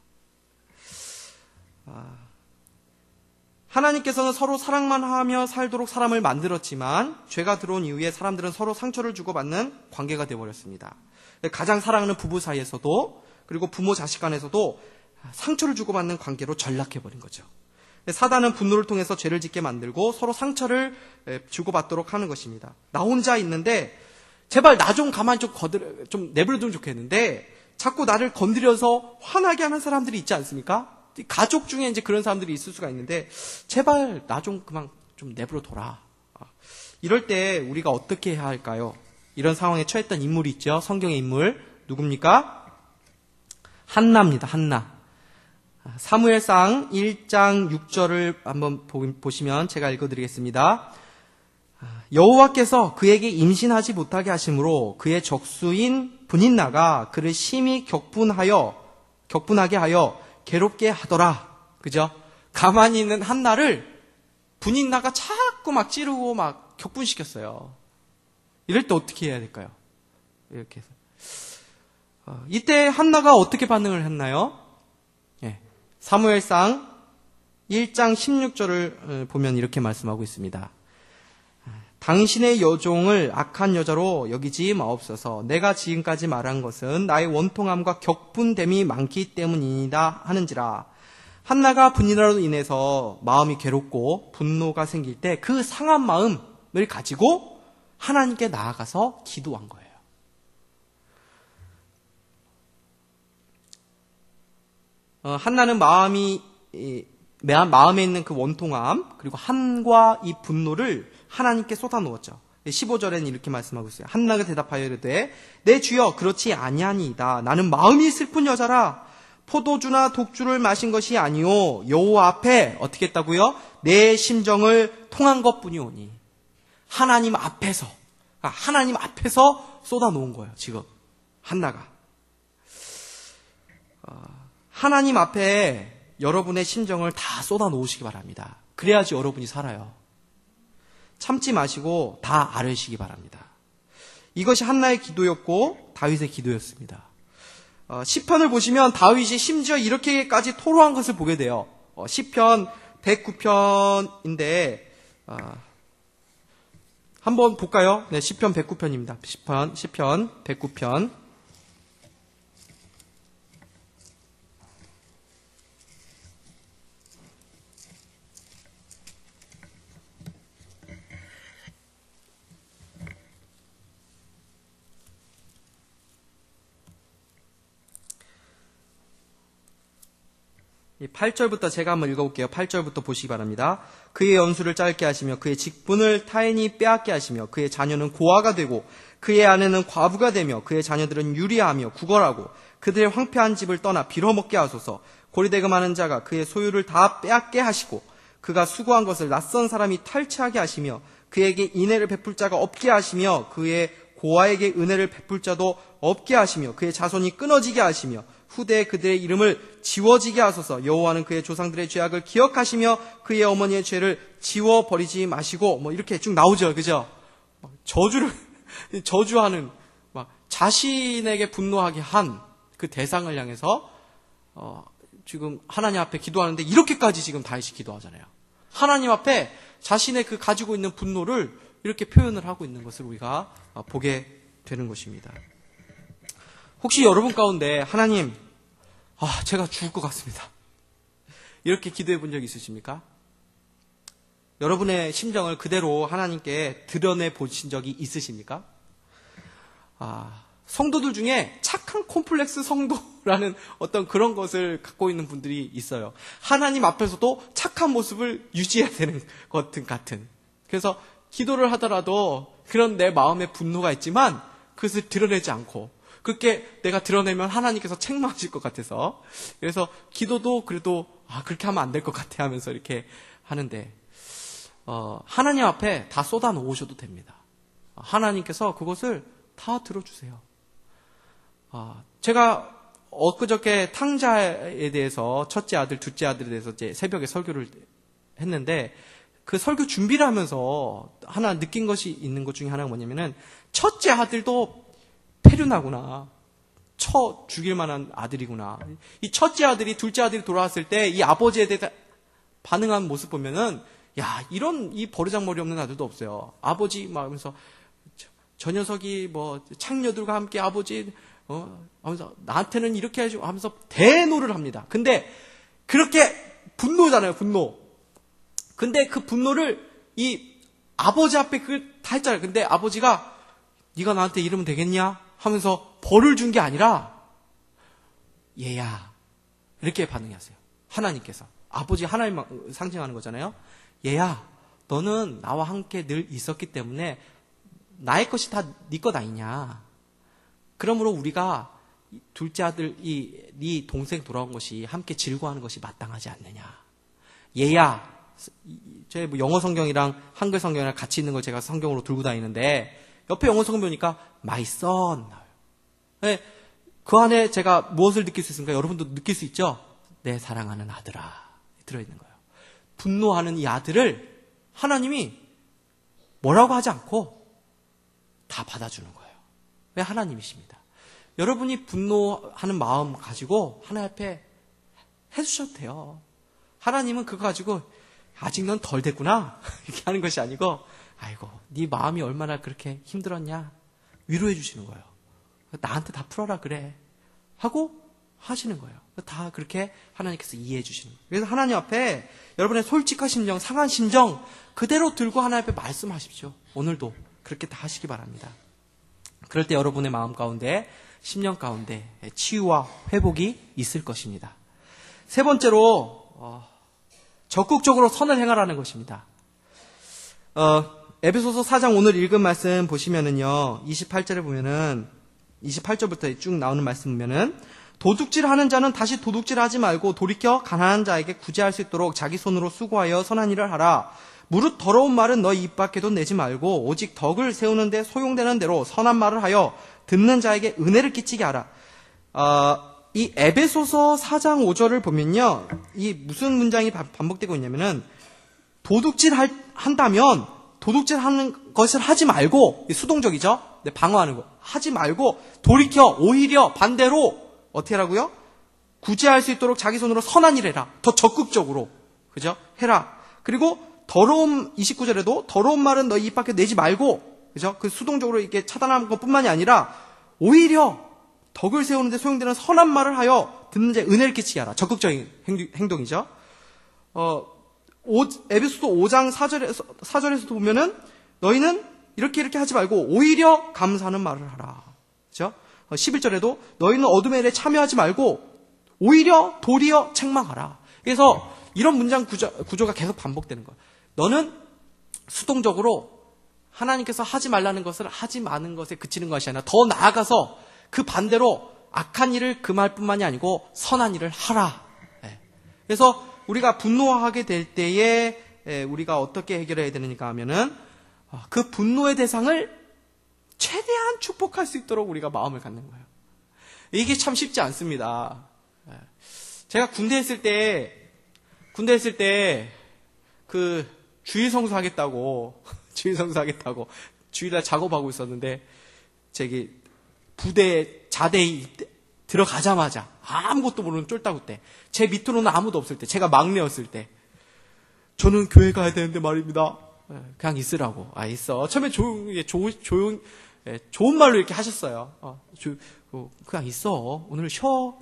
하나님께서는 서로 사랑만 하며 살도록 사람을 만들었지만 죄가 들어온 이후에 사람들은 서로 상처를 주고받는 관계가 되어버렸습니다. 가장 사랑하는 부부 사이에서도 그리고 부모 자식 간에서도 상처를 주고받는 관계로 전락해버린 거죠. 사단은 분노를 통해서 죄를 짓게 만들고 서로 상처를 주고받도록 하는 것입니다. 나 혼자 있는데 제발 나 좀 가만히 좀 내버려두면 좋겠는데 자꾸 나를 건드려서 화나게 하는 사람들이 있지 않습니까? 가족 중에 이제 그런 사람들이 있을 수가 있는데 제발 나 좀 그만 좀 내버려둬라. 이럴 때 우리가 어떻게 해야 할까요? 이런 상황에 처했던 인물이 있죠. 성경의 인물 누굽니까? 한나입니다. 한나. 사무엘상 1장 6절을 한번 보시면 제가 읽어드리겠습니다. 여호와께서 그에게 임신하지 못하게 하심으로 그의 적수인 분인나가 그를 심히 격분하게 하여 괴롭게 하더라. 그죠? 가만히 있는 한나를 분인나가 자꾸 막 찌르고 막 격분시켰어요. 이럴 때 어떻게 해야 될까요? 이렇게 해서. 이때 한나가 어떻게 반응을 했나요? 사무엘상 1장 16절을 보면 이렇게 말씀하고 있습니다. 당신의 여종을 악한 여자로 여기지 마옵소서. 내가 지금까지 말한 것은 나의 원통함과 격분됨이 많기 때문이다 하는지라. 한나가 분이나로 인해서 마음이 괴롭고 분노가 생길 때 그 상한 마음을 가지고 하나님께 나아가서 기도한 거예요. 한나는 마음에 있는 그 원통함 그리고 한과 이 분노를 하나님께 쏟아놓았죠. 15절에는 이렇게 말씀하고 있어요. 한나가 대답하여 이르되 내 주여 그렇지 아니하니이다. 나는 마음이 슬픈 여자라. 포도주나 독주를 마신 것이 아니요 여호와 앞에 어떻게 했다고요? 내 심정을 통한 것뿐이오니. 하나님 앞에서 쏟아놓은 거예요. 지금 한나가 하나님 앞에 여러분의 심정을 다 쏟아놓으시기 바랍니다. 그래야지 여러분이 살아요. 참지 마시고 다 아뢰시기 바랍니다. 이것이 한나의 기도였고 다윗의 기도였습니다. 시편을 보시면 다윗이 심지어 이렇게까지 토로한 것을 보게 돼요. 시편 109편인데 한번 볼까요? 네, 시편 109편입니다. 시편 109편. 이 8절부터 제가 한번 읽어볼게요. 8절부터 보시기 바랍니다. 그의 연수를 짧게 하시며 그의 직분을 타인이 빼앗게 하시며 그의 자녀는 고아가 되고 그의 아내는 과부가 되며 그의 자녀들은 유리하며 구걸하고 그들의 황폐한 집을 떠나 빌어먹게 하소서. 고리대금하는 자가 그의 소유를 다 빼앗게 하시고 그가 수고한 것을 낯선 사람이 탈취하게 하시며 그에게 인애를 베풀 자가 없게 하시며 그의 고아에게 은혜를 베풀 자도 없게 하시며 그의 자손이 끊어지게 하시며 후대에 그들의 이름을 지워지게 하소서. 여호와는 그의 조상들의 죄악을 기억하시며 그의 어머니의 죄를 지워버리지 마시고 뭐 이렇게 쭉 나오죠. 그죠? 저주하는 막 자신에게 분노하게 한 그 대상을 향해서 지금 하나님 앞에 기도하는데 이렇게까지 지금 다윗이 기도하잖아요. 하나님 앞에 자신의 그 가지고 있는 분노를 이렇게 표현을 하고 있는 것을 우리가 보게 되는 것입니다. 혹시 여러분 가운데 하나님, 제가 죽을 것 같습니다. 이렇게 기도해 본 적 있으십니까? 여러분의 심정을 그대로 하나님께 드러내 보신 적이 있으십니까? 성도들 중에 착한 콤플렉스 성도라는 어떤 그런 것을 갖고 있는 분들이 있어요. 하나님 앞에서도 착한 모습을 유지해야 되는 것 같은. 그래서 기도를 하더라도 그런 내 마음의 분노가 있지만 그것을 드러내지 않고 그렇게 내가 드러내면 하나님께서 책망하실 것 같아서 그래서 기도도 그래도 그렇게 하면 안 될 것 같아 하면서 이렇게 하는데 하나님 앞에 다 쏟아 놓으셔도 됩니다. 하나님께서 그것을 다 들어주세요. 제가 엊그저께 탕자에 대해서 첫째 아들, 둘째 아들에 대해서 이제 새벽에 설교를 했는데 그 설교 준비를 하면서 하나 느낀 것이 있는 것 중에 하나가 뭐냐면은 첫째 아들도 폐륜하구나. 쳐 죽일 만한 아들이구나. 이 첫째 아들이 둘째 아들이 돌아왔을 때 이 아버지에 대해 반응한 모습 보면은 이런 이 버르장머리 없는 아들도 없어요. 아버지 막 하면서 저 녀석이 뭐 창녀들과 함께 아버지 하면서 나한테는 이렇게 해주고 하면서 대노를 합니다. 근데 그렇게 분노잖아요. 분노. 근데 그 분노를 이 아버지 앞에 그걸 다 했잖아요. 근데 아버지가 네가 나한테 이러면 되겠냐? 하면서 벌을 준 게 아니라 얘야 이렇게 반응하세요. 하나님께서. 아버지 하나님 상징하는 거잖아요. 얘야 너는 나와 함께 늘 있었기 때문에 나의 것이 다 네 것 아니냐. 그러므로 우리가 둘째 아들 네 동생 돌아온 것이 함께 즐거워하는 것이 마땅하지 않느냐. 얘야 제 영어 성경이랑 한글 성경이랑 같이 있는 걸 제가 성경으로 들고 다니는데 옆에 영어 성경 보니까 my son. 네, 그 안에 제가 무엇을 느낄 수 있습니까? 여러분도 느낄 수 있죠? 내 사랑하는 아들아 들어있는 거예요. 분노하는 이 아들을 하나님이 뭐라고 하지 않고 다 받아주는 거예요. 왜? 하나님이십니다. 여러분이 분노하는 마음 가지고 하나님 앞에 해주셔도 돼요. 하나님은 그거 가지고 아직 넌 덜 됐구나 이렇게 하는 것이 아니고 아이고 네 마음이 얼마나 그렇게 힘들었냐 위로해 주시는 거예요. 나한테 다 풀어라 그래 하고 하시는 거예요. 다 그렇게 하나님께서 이해해 주시는 거예요. 그래서 하나님 앞에 여러분의 솔직한 심정, 상한 심정 그대로 들고 하나님 앞에 말씀하십시오. 오늘도 그렇게 다 하시기 바랍니다. 그럴 때 여러분의 마음 가운데 심령 가운데 치유와 회복이 있을 것입니다. 세 번째로 적극적으로 선을 행하라는 것입니다. 에베소서 4장 오늘 읽은 말씀 보시면은요, 28절에 보면은 28절부터 쭉 나오는 말씀 보면은 도둑질하는 자는 다시 도둑질하지 말고 돌이켜 가난한 자에게 구제할 수 있도록 자기 손으로 수고하여 선한 일을 하라. 무릇 더러운 말은 너희 입 밖에도 내지 말고 오직 덕을 세우는 데 소용되는 대로 선한 말을 하여 듣는 자에게 은혜를 끼치게 하라. 이 에베소서 4장 5절을 보면요, 이 무슨 문장이 반복되고 있냐면은 도둑질 한다면 도둑질 하는 것을 하지 말고 수동적이죠. 방어하는 거. 하지 말고 돌이켜 오히려 반대로 어떻게 하라고요? 구제할 수 있도록 자기 손으로 선한 일 해라. 더 적극적으로. 그죠? 해라. 그리고 더러움 29절에도 더러운 말은 너희 입 밖에 내지 말고 그죠? 그 수동적으로 이렇게 차단하는 것뿐만이 아니라 오히려 덕을 세우는데 소용되는 선한 말을 하여 듣는 자에 은혜를 끼치게 하라. 적극적인 행동이죠. 에베소서 5장 4절에서도 보면은 너희는 이렇게 하지 말고 오히려 감사하는 말을 하라. 그죠? 11절에도 너희는 어둠의 일에 참여하지 말고 오히려 도리어 책망하라. 그래서 이런 문장 구조가 계속 반복되는 거야. 너는 수동적으로 하나님께서 하지 말라는 것을 하지 마는 것에 그치는 것이 아니라 더 나아가서 그 반대로 악한 일을 금할 뿐만이 아니고 선한 일을 하라. 그래서 우리가 분노하게 될 때에 우리가 어떻게 해결해야 되느냐 하면은 그 분노의 대상을 최대한 축복할 수 있도록 우리가 마음을 갖는 거예요. 이게 참 쉽지 않습니다. 제가 군대 있을 때 그 주일성수 하겠다고 주일날 작업하고 있었는데 부대 자대에 들어가자마자 아무것도 모르는 쫄따구 때, 제 밑으로는 아무도 없을 때, 제가 막내였을 때 저는 교회 가야 되는데 말입니다. 그냥 있으라고. 있어. 처음에 좋은 말로 이렇게 하셨어요. 그냥 있어. 오늘 쉬어.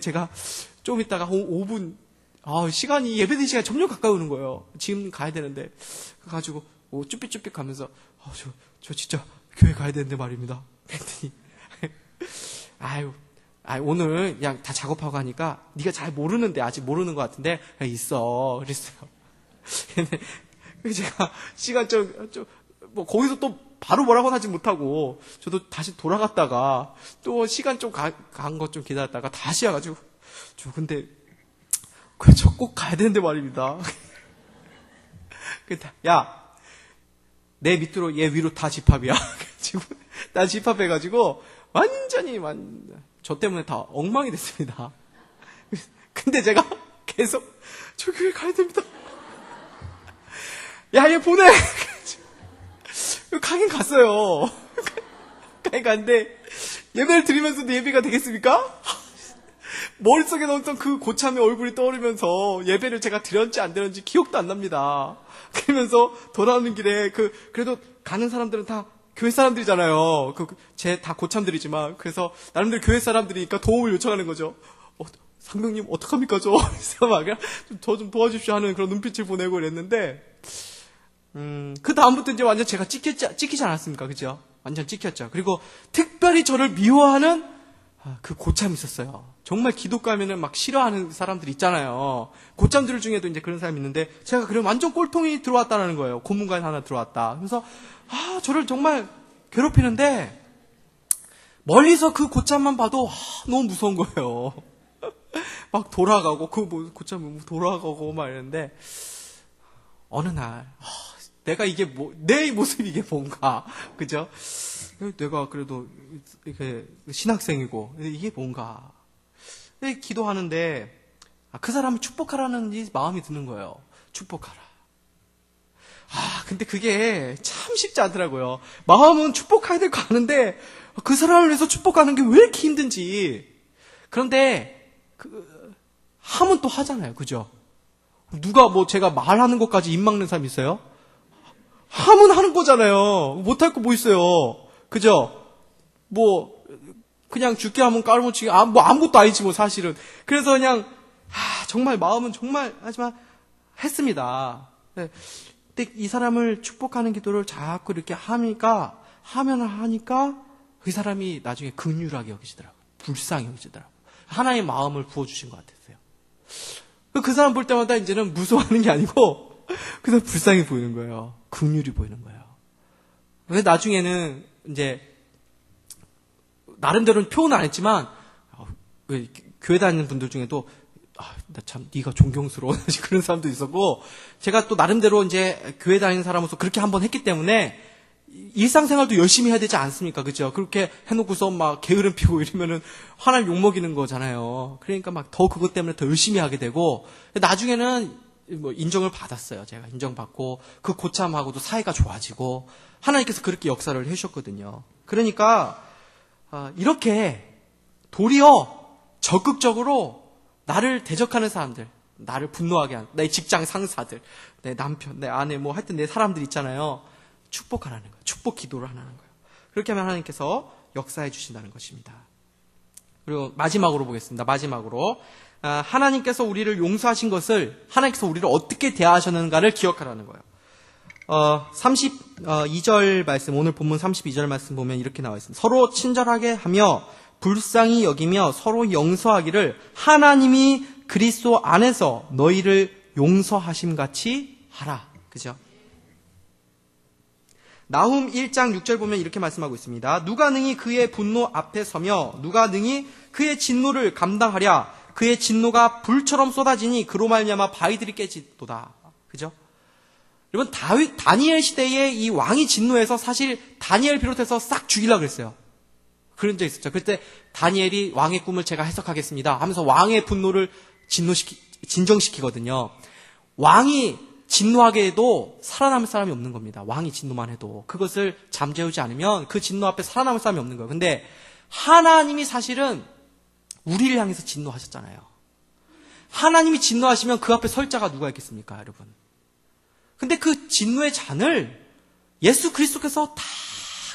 제가 좀 있다가 5분, 시간이 예배드린 시간이 점점 가까우는 거예요. 지금 가야 되는데. 그래가지고, 쭈삣쭈삣 가면서, 저 진짜 교회 가야 되는데 말입니다. 그랬더니, 오늘 그냥 다 작업하고 하니까, 네가 잘 모르는데, 아직 모르는 것 같은데, 있어. 그랬어요. 근데, 제가 시간 거기서 또 바로 뭐라고 하지 못하고, 저도 다시 돌아갔다가, 또 시간 좀 간 것 좀 기다렸다가 다시 와가지고, 근데, 저 꼭 가야 되는데 말입니다. 야, 내 밑으로 얘 위로 다 집합이야. 다 집합해가지고, 완전히, 저 때문에 다 엉망이 됐습니다. 근데 제가 계속, 저 교회 가야 됩니다. 야, 얘 보내! 가긴 갔어요. 가긴 갔는데, 예배를 드리면서도 예배가 되겠습니까? 머릿속에 넣었던 그 고참의 얼굴이 떠오르면서 예배를 제가 드렸는지 안 드렸는지 기억도 안 납니다. 그러면서 돌아오는 길에 그래도 가는 사람들은 다 교회 사람들이잖아요. 다 고참들이지만. 그래서 나름대로 교회 사람들이니까 도움을 요청하는 거죠. 상병님, 어떡합니까, 저? 저 좀 도와주십시오 하는 그런 눈빛을 보내고 이랬는데, 그 다음부터 이제 완전 제가 찍히지 않았습니까? 그죠? 완전 찍혔죠. 그리고 특별히 저를 미워하는 그 고참이 있었어요. 정말 기독교 하면은 막 싫어하는 사람들 있잖아요. 고참들 중에도 이제 그런 사람이 있는데, 제가 그럼 완전 꼴통이 들어왔다는 거예요. 고문관 하나 들어왔다. 그래서, 저를 정말 괴롭히는데, 멀리서 그 고참만 봐도, 너무 무서운 거예요. 막 돌아가고, 고참 돌아가고 막 이랬는데, 어느 날, 내가 내 모습이 이게 뭔가, 그죠? 내가 그래도 이렇게 신학생이고, 이게 뭔가. 기도하는데, 그 사람을 축복하라는 마음이 드는 거예요. 축복하라. 근데 그게 참 쉽지 않더라고요. 마음은 축복해야 될 거 아는데, 그 사람을 위해서 축복하는 게 왜 이렇게 힘든지. 그런데, 하면 또 하잖아요. 그죠? 누가 제가 말하는 것까지 입 막는 사람 있어요? 하면 하는 거잖아요. 못할 거 뭐 있어요. 그죠? 그냥 죽게 하면 깔아붙이기, 아무것도 아니지, 사실은. 그래서 그냥, 정말 마음은 정말, 하지만, 했습니다. 근데 이 사람을 축복하는 기도를 자꾸 이렇게 하니까, 그 사람이 나중에 긍휼하게 여기시더라고요. 불쌍히 여기시더라고요. 하나의 마음을 부어주신 것 같았어요. 그 사람 볼 때마다 이제는 무서워하는 게 아니고, 그 사람 불쌍히 보이는 거예요. 긍휼이 보이는 거예요. 그래서 나중에는 이제, 나름대로는 표현은 안 했지만, 교회 다니는 분들 중에도, 나 참, 네가 존경스러워. 그런 사람도 있었고, 제가 또 나름대로 이제 교회 다니는 사람으로서 그렇게 한번 했기 때문에, 일상생활도 열심히 해야 되지 않습니까? 그죠? 그렇게 해놓고서 막 게으름 피고 이러면은 하나님 욕먹이는 거잖아요. 그러니까 막 더 그것 때문에 더 열심히 하게 되고, 나중에는 뭐 인정을 받았어요. 제가 인정받고 그 고참하고도 사이가 좋아지고 하나님께서 그렇게 역사를 해주셨거든요. 그러니까 이렇게 도리어 적극적으로 나를 대적하는 사람들, 나를 분노하게 하는 내 직장 상사들, 내 남편, 내 아내, 뭐 하여튼 내 사람들 있잖아요. 축복하라는 거예요. 축복 기도를 하라는 거예요. 그렇게 하면 하나님께서 역사해 주신다는 것입니다. 그리고 마지막으로 보겠습니다. 마지막으로 하나님께서 우리를 용서하신 것을 하나님께서 우리를 어떻게 대하셨는가를 기억하라는 거예요. 32절 말씀, 오늘 본문 32절 말씀 보면 이렇게 나와 있습니다. 서로 친절하게 하며 불쌍히 여기며 서로 용서하기를 하나님이 그리스도 안에서 너희를 용서하심 같이 하라. 그죠? 나훔 1장 6절 보면 이렇게 말씀하고 있습니다. 누가 능히 그의 분노 앞에 서며 누가 능히 그의 진노를 감당하랴. 그의 진노가 불처럼 쏟아지니 그로 말미암아 바위들이 깨지도다. 그죠? 여러분 다니엘 시대에 이 왕이 진노해서 사실 다니엘 비롯해서 싹 죽이려고 그랬어요. 그런 적 있었죠. 그때 다니엘이 왕의 꿈을 제가 해석하겠습니다 하면서 왕의 분노를 진정시키거든요. 왕이 진노하게 해도 살아남을 사람이 없는 겁니다. 왕이 진노만 해도. 그것을 잠재우지 않으면 그 진노 앞에 살아남을 사람이 없는 거예요. 근데 하나님이 사실은 우리를 향해서 진노하셨잖아요. 하나님이 진노하시면 그 앞에 설 자가 누가 있겠습니까, 여러분? 근데 그 진노의 잔을 예수 그리스도께서 다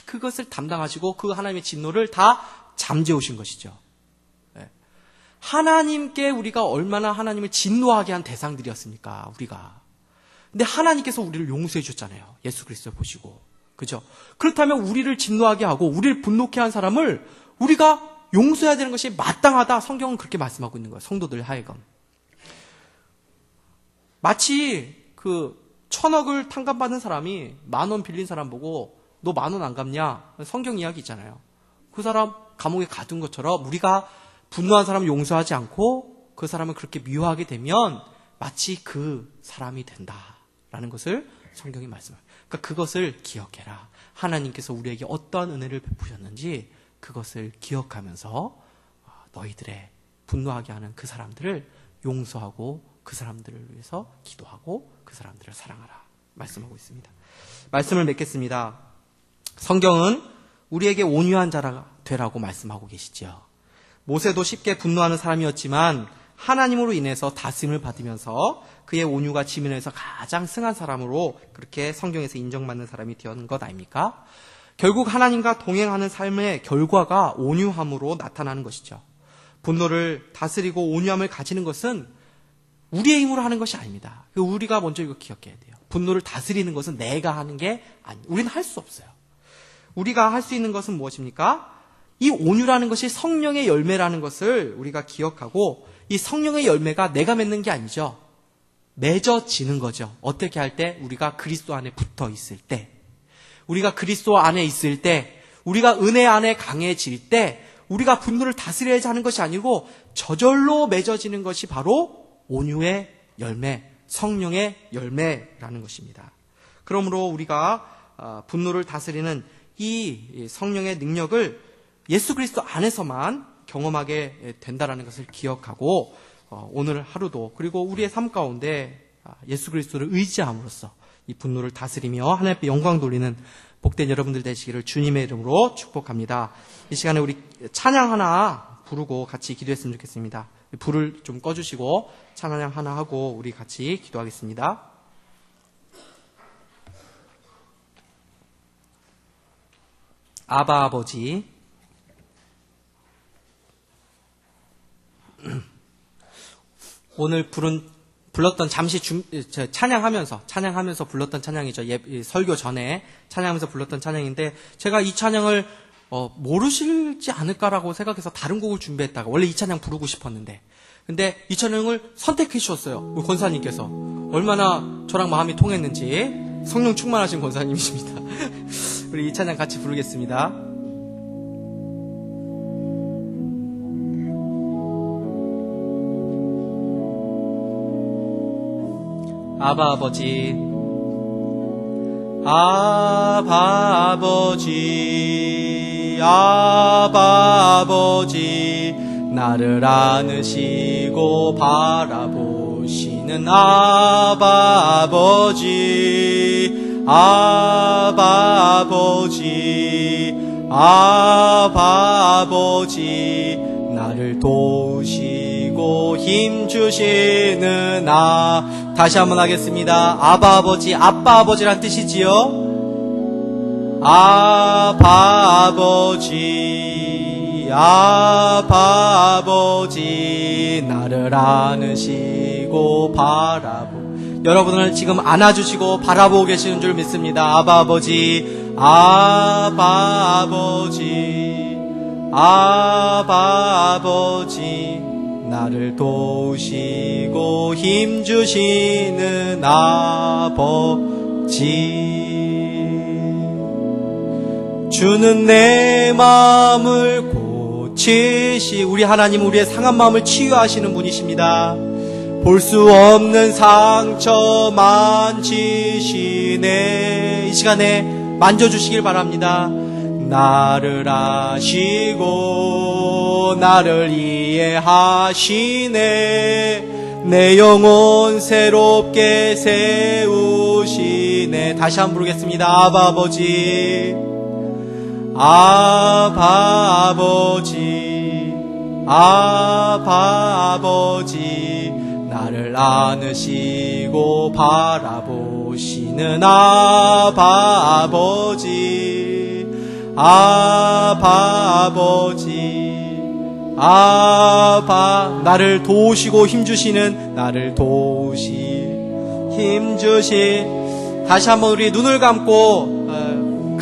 그것을 담당하시고 그 하나님의 진노를 다 잠재우신 것이죠. 네. 하나님께 우리가 얼마나 하나님을 진노하게 한 대상들이었습니까, 우리가. 근데 하나님께서 우리를 용서해 줬잖아요. 예수 그리스도를 보시고. 그죠? 그렇다면 우리를 진노하게 하고 우리를 분노케 한 사람을 우리가 용서해야 되는 것이 마땅하다. 성경은 그렇게 말씀하고 있는 거예요. 성도들 하여금. 마치 그 1,000억을 탕감받은 사람이 10,000원 빌린 사람 보고 너 10,000원 안 갚냐? 성경 이야기 있잖아요. 그 사람 감옥에 가둔 것처럼 우리가 분노한 사람을 용서하지 않고 그 사람을 그렇게 미워하게 되면 마치 그 사람이 된다라는 것을 성경이 말씀합니다. 그러니까 그것을 기억해라. 하나님께서 우리에게 어떠한 은혜를 베푸셨는지 그것을 기억하면서 너희들의 분노하게 하는 그 사람들을 용서하고 그 사람들을 위해서 기도하고 그 사람들을 사랑하라 말씀하고 있습니다. 말씀을 맺겠습니다. 성경은 우리에게 온유한 자가 되라고 말씀하고 계시죠. 모세도 쉽게 분노하는 사람이었지만 하나님으로 인해서 다스림을 받으면서 그의 온유가 지면에서 가장 승한 사람으로 그렇게 성경에서 인정받는 사람이 된 것 아닙니까? 결국 하나님과 동행하는 삶의 결과가 온유함으로 나타나는 것이죠. 분노를 다스리고 온유함을 가지는 것은 우리의 힘으로 하는 것이 아닙니다. 우리가 먼저 이거 기억해야 돼요. 분노를 다스리는 것은 내가 하는 게 아니에요. 우리는 할 수 없어요. 우리가 할 수 있는 것은 무엇입니까? 이 온유라는 것이 성령의 열매라는 것을 우리가 기억하고 이 성령의 열매가 내가 맺는 게 아니죠. 맺어지는 거죠. 어떻게 할 때? 우리가 그리스도 안에 붙어 있을 때, 우리가 그리스도 안에 있을 때, 우리가 은혜 안에 강해질 때 우리가 분노를 다스려야지 하는 것이 아니고 저절로 맺어지는 것이 바로 온유의 열매, 성령의 열매라는 것입니다. 그러므로 우리가 분노를 다스리는 이 성령의 능력을 예수 그리스도 안에서만 경험하게 된다는 것을 기억하고 오늘 하루도 그리고 우리의 삶 가운데 예수 그리스도를 의지함으로써 이 분노를 다스리며 하나님께 영광 돌리는 복된 여러분들 되시기를 주님의 이름으로 축복합니다. 이 시간에 우리 찬양 하나 부르고 같이 기도했으면 좋겠습니다. 불을 좀 꺼주시고 찬양 하나 하고 우리 같이 기도하겠습니다. 아바 아버지, 오늘 불렀던 잠시 찬양하면서 불렀던 찬양이죠. 설교 전에 찬양하면서 불렀던 찬양인데 제가 이 찬양을 모르실지 않을까라고 생각해서 다른 곡을 준비했다가 원래 이 찬양 부르고 싶었는데 근데 이 찬양을 선택해 주셨어요. 우리 권사님께서 얼마나 저랑 마음이 통했는지 성령 충만하신 권사님이십니다. 우리 이 찬양 같이 부르겠습니다. 아바 아버지, 아바 아버지, 아바 아버지, 나를 안으시고 바라보시는 도우시는 아바 아버지, 아바 아버지, 아바 아버지, 나를 도우시고 힘주시는 다시 한번 하겠습니다. 아바 아버지, 아빠 아버지란 뜻이지요. 아바 아버지, 아바 아버지, 나를 안으시고 여러분을 지금 안아주시고 바라보고 계시는 줄 믿습니다. 아바 아버지, 아바 아버지, 아바 아버지, 나를 도우시고 힘주시는 아버지, 주는 내 마음을 우리 하나님 우리의 상한 마음을 치유하시는 분이십니다. 볼 수 없는 상처 만지시네. 이 시간에 만져주시길 바랍니다. 나를 아시고 나를 이해하시네. 내 영혼 새롭게 세우시네. 다시 한번 부르겠습니다. 아바 아버지, 아바 아버지, 아바 아버지, 나를 안으시고 바라보시는 아바 아버지, 아바 아버지, 아바, 나를 도우시고 힘주시는, 다시 한번 우리 눈을 감고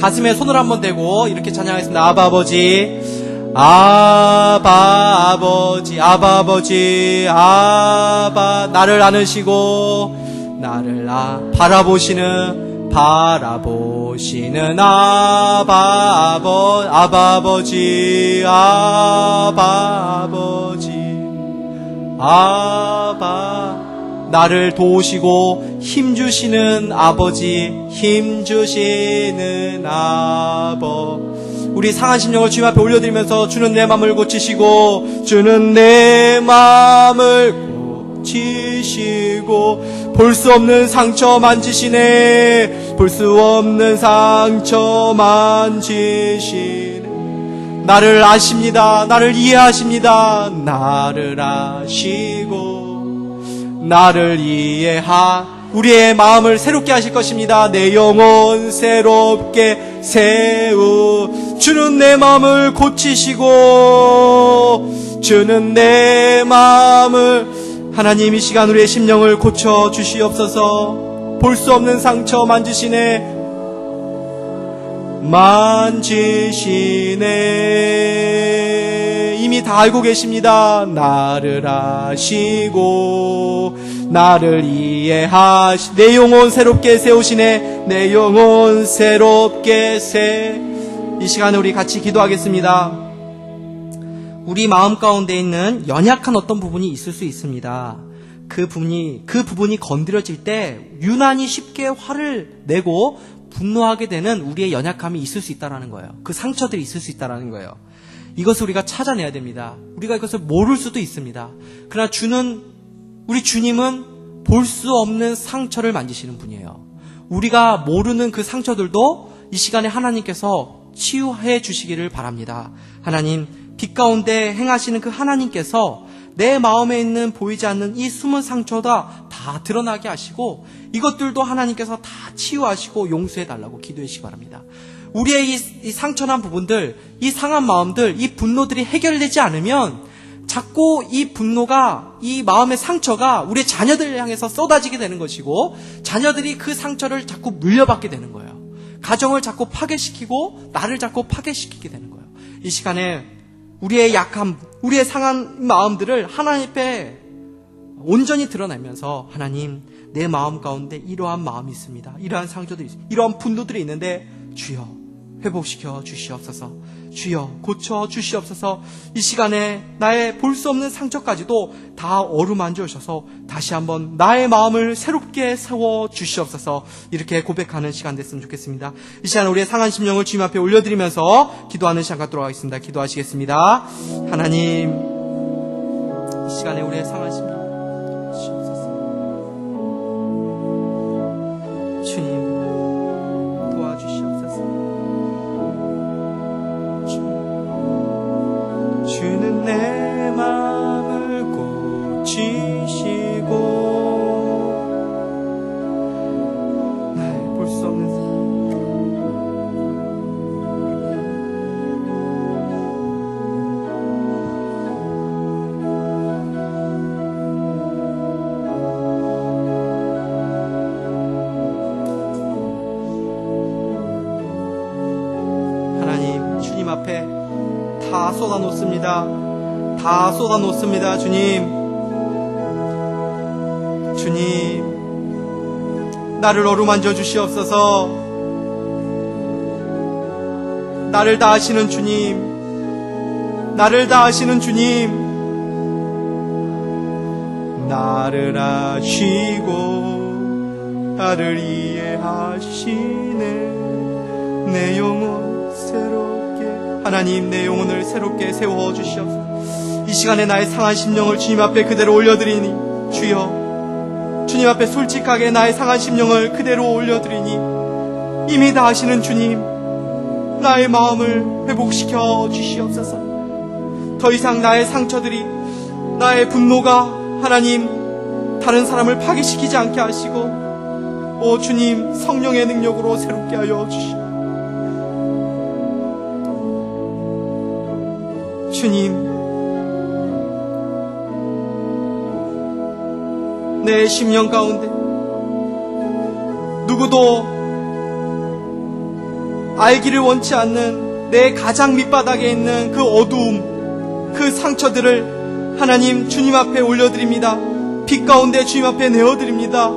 가슴에 손을 한번 대고 이렇게 찬양하겠습니다. 아바 아버지, 아바 아버지, 아바 아버지, 아바, 나를 안으시고 나를 바라보시는 아바 아버지, 아바 아버지, 아바, 나를 도우시고 힘주시는 아버지, 힘주시는 우리 상한 심령을 주님 앞에 올려드리면서 주는 내 마음을 고치시고, 주는 내 마음을 고치시고, 볼 수 없는 상처 만지시네. 볼 수 없는 상처 만지시네. 나를 아십니다. 나를 이해하십니다. 나를 아시고 나를 우리의 마음을 새롭게 하실 것입니다. 내 영혼 새롭게 주는 내 마음을 고치시고, 주는 내 마음을, 하나님 이 시간 우리의 심령을 고쳐 주시옵소서. 볼 수 없는 상처 만지시네. 이미 다 알고 계십니다. 나를 아시고 나를 내 영혼 새롭게 세우시네. 내 영혼 새롭게 이 시간에 우리 같이 기도하겠습니다. 우리 마음 가운데 있는 연약한 어떤 부분이 있을 수 있습니다. 그 부분이 건드려질 때 유난히 쉽게 화를 내고 분노하게 되는 우리의 연약함이 있을 수 있다는 거예요. 그 상처들이 있을 수 있다는 거예요. 이것을 우리가 찾아내야 됩니다. 우리가 이것을 모를 수도 있습니다. 그러나 우리 주님은 볼 수 없는 상처를 만지시는 분이에요. 우리가 모르는 그 상처들도 이 시간에 하나님께서 치유해 주시기를 바랍니다. 하나님, 빛 가운데 행하시는 그 하나님께서 내 마음에 있는 보이지 않는 이 숨은 상처가 다 드러나게 하시고, 이것들도 하나님께서 다 치유하시고 용서해 달라고 기도해 주시기 바랍니다. 우리의 이 상처난 부분들, 이 상한 마음들, 이 분노들이 해결되지 않으면 자꾸 이 분노가, 이 마음의 상처가 우리의 자녀들을 향해서 쏟아지게 되는 것이고, 자녀들이 그 상처를 자꾸 물려받게 되는 거예요. 가정을 자꾸 파괴시키고 나를 자꾸 파괴시키게 되는 거예요. 이 시간에 우리의 약함, 우리의 상한 마음들을 하나님 앞에 온전히 드러내면서, 하나님, 내 마음 가운데 이러한 마음이 있습니다. 이러한 상처들이 있습니다. 이러한 분노들이 있는데 주여 회복시켜 주시옵소서. 주여 고쳐 주시옵소서. 이 시간에 나의 볼 수 없는 상처까지도 다 어루만져 주셔서 다시 한번 나의 마음을 새롭게 세워 주시옵소서. 이렇게 고백하는 시간 됐으면 좋겠습니다. 이 시간 우리의 상한 심령을 주님 앞에 올려드리면서 기도하는 시간 갖도록 하겠습니다. 기도하시겠습니다. 하나님, 이 시간에 우리의 상한 심령 주시옵소서. 다 쏟아놓습니다. 다 쏟아놓습니다. 주님, 나를 어루만져 주시옵소서. 나를 다 아시는 주님, 나를 다 아시는 주님, 나를 아시고 나를 이해하시네. 내 영혼 새롭게, 하나님 내 영혼을 새롭게 세워 주시옵소서. 이 시간에 나의 상한 심령을 주님 앞에 그대로 올려드리니, 주여, 주님 앞에 솔직하게 나의 상한 심령을 그대로 올려드리니, 이미 다 아시는 주님, 나의 마음을 회복시켜 주시옵소서. 더 이상 나의 상처들이, 나의 분노가 하나님 다른 사람을 파괴시키지 않게 하시고, 오 주님, 성령의 능력으로 새롭게 하여 주시옵소서. 주님, 내 심령 가운데 누구도 알기를 원치 않는 내 가장 밑바닥에 있는 그 어두움, 그 상처들을 하나님 주님 앞에 올려드립니다. 빛 가운데 주님 앞에 내어드립니다.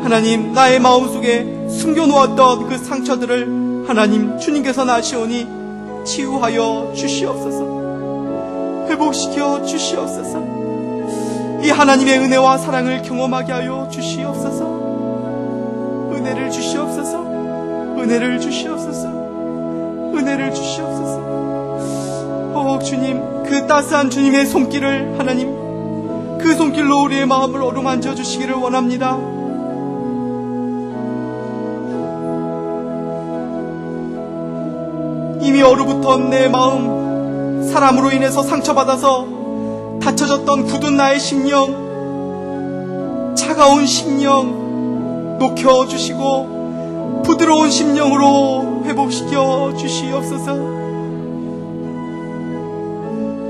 하나님, 나의 마음속에 숨겨놓았던 그 상처들을 하나님 주님께서 아시오니 치유하여 주시옵소서. 회복시켜 주시옵소서. 이 하나님의 은혜와 사랑을 경험하게 하여 주시옵소서. 은혜를 주시옵소서. 은혜를 주시옵소서. 은혜를 주시옵소서. 오 주님, 그 따스한 주님의 손길을 하나님, 그 손길로 우리의 마음을 어루만져 주시기를 원합니다. 이미 어루부터 내 마음, 사람으로 인해서 상처받아서 닫혀졌던 굳은 나의 심령, 차가운 심령 녹여주시고 부드러운 심령으로 회복시켜 주시옵소서.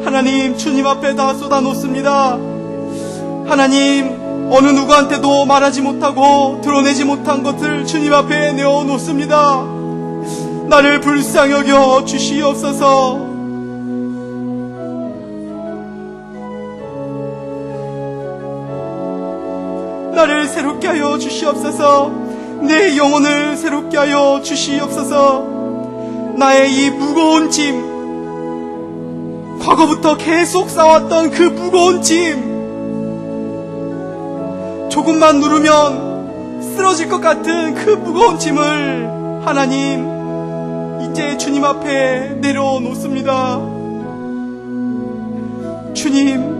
하나님, 주님 앞에 다 쏟아놓습니다. 하나님, 어느 누구한테도 말하지 못하고 드러내지 못한 것을 주님 앞에 내어놓습니다. 나를 불쌍히 여겨 주시옵소서. 나를 새롭게 하여 주시옵소서. 내 영혼을 새롭게 하여 주시옵소서. 나의 이 무거운 짐, 과거부터 계속 쌓았던 그 무거운 짐, 조금만 누르면 쓰러질 것 같은 그 무거운 짐을 하나님 이제 주님 앞에 내려놓습니다. 주님,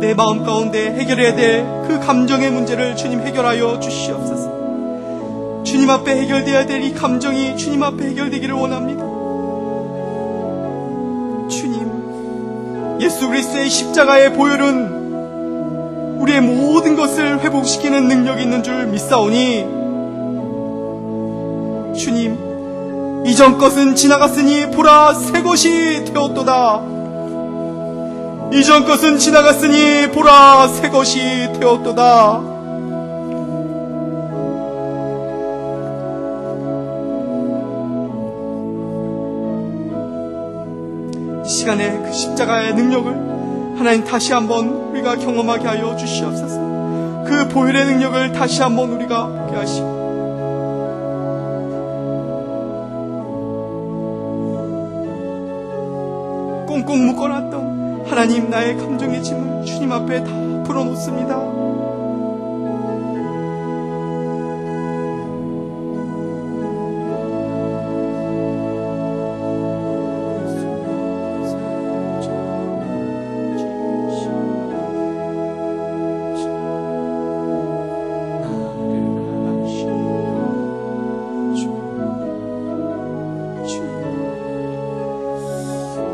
내 마음 가운데 해결해야 될 그 감정의 문제를 주님 해결하여 주시옵소서. 주님 앞에 해결돼야 될 이 감정이 주님 앞에 해결되기를 원합니다. 주님, 예수 그리스도의 십자가의 보혈은 우리의 모든 것을 회복시키는 능력이 있는 줄 믿사오니, 주님, 이전 것은 지나갔으니 보라 새 것이 되었도다. 이전 것은 지나갔으니 보라 새 것이 되었도다. 이 시간에 그 십자가의 능력을 하나님 다시 한번 우리가 경험하게 하여 주시옵소서. 그 보혈의 능력을 다시 한번 우리가 보게 하시고, 꽁꽁 묶어놨던 하나님 나의 감정의 짐을 주님 앞에 다 풀어놓습니다.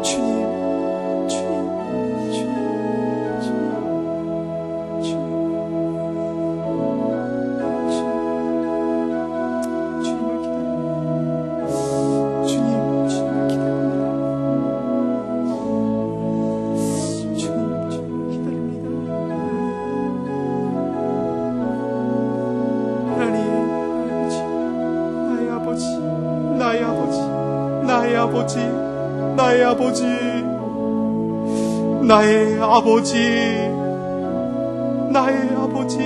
주님, 나의 아버지, 나의 아버지, 나의 아버지, 나의 아버지.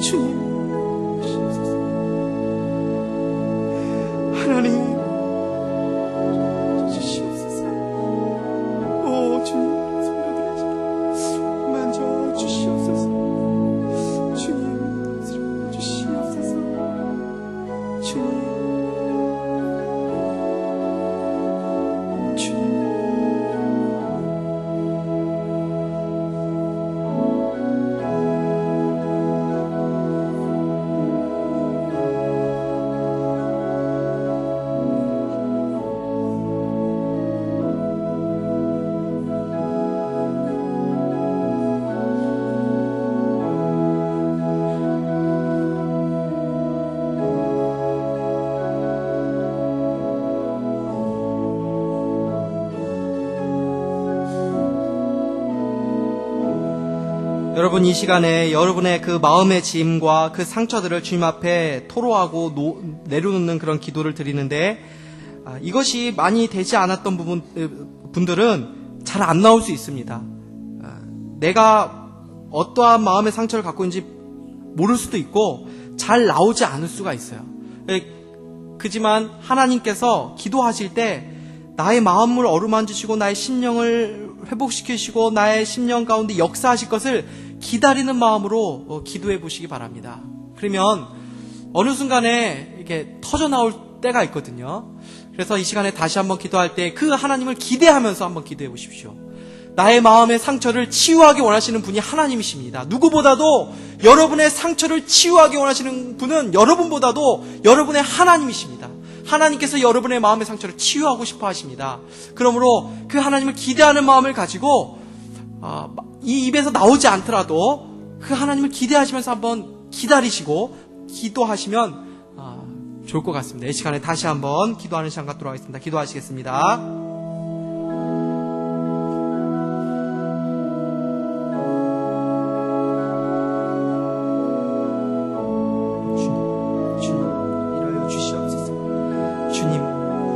주님, 하나님 주시옵소서. 오 주님, 소리를 만져 주시옵소서. 주님, 소리를 주시옵소서. 주님, 여러분, 이 시간에 여러분의 그 마음의 짐과 그 상처들을 주님 앞에 토로하고 내려놓는 그런 기도를 드리는데, 이것이 많이 되지 않았던 분들은 잘 안 나올 수 있습니다. 내가 어떠한 마음의 상처를 갖고 있는지 모를 수도 있고 잘 나오지 않을 수가 있어요. 그지만 하나님께서 기도하실 때 나의 마음을 어루만지시고 나의 심령을 회복시키시고 나의 심령 가운데 역사하실 것을 기다리는 마음으로 기도해 보시기 바랍니다. 그러면 어느 순간에 이렇게 터져 나올 때가 있거든요. 그래서 이 시간에 다시 한번 기도할 때 그 하나님을 기대하면서 한번 기도해 보십시오. 나의 마음의 상처를 치유하기 원하시는 분이 하나님이십니다. 누구보다도 여러분의 상처를 치유하기 원하시는 분은 여러분보다도 여러분의 하나님이십니다. 하나님께서 여러분의 마음의 상처를 치유하고 싶어 하십니다. 그러므로 그 하나님을 기대하는 마음을 가지고 이 입에서 나오지 않더라도 그 하나님을 기대하시면서 한번 기다리시고 기도하시면 좋을 것 같습니다. 이 시간에 다시 한번 기도하는 시간 갖도록 하겠습니다. 기도하시겠습니다.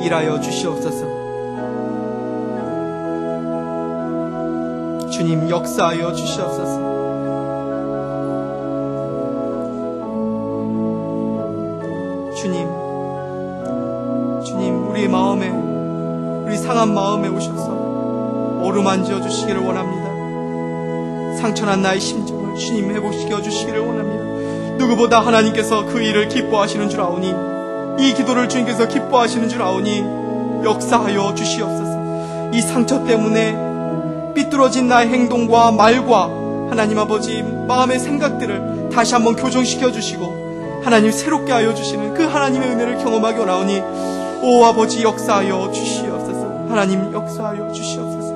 일하여 주시옵소서. 주님, 역사하여 주시옵소서. 주님, 우리의 마음에, 우리 상한 마음에 오셔서 어루만져 주시기를 원합니다. 상처난 나의 심정을 주님 회복시켜 주시기를 원합니다. 누구보다 하나님께서 그 일을 기뻐하시는 줄 아오니, 이 기도를 주님께서 기뻐하시는 줄 아오니 역사하여 주시옵소서. 이 상처 때문에 삐뚤어진 나의 행동과 말과 하나님 아버지 마음의 생각들을 다시 한번 교정시켜 주시고 하나님 새롭게 하여 주시는 그 하나님의 은혜를 경험하기 원하오니 오 아버지 역사하여 주시옵소서. 하나님 역사하여 주시옵소서.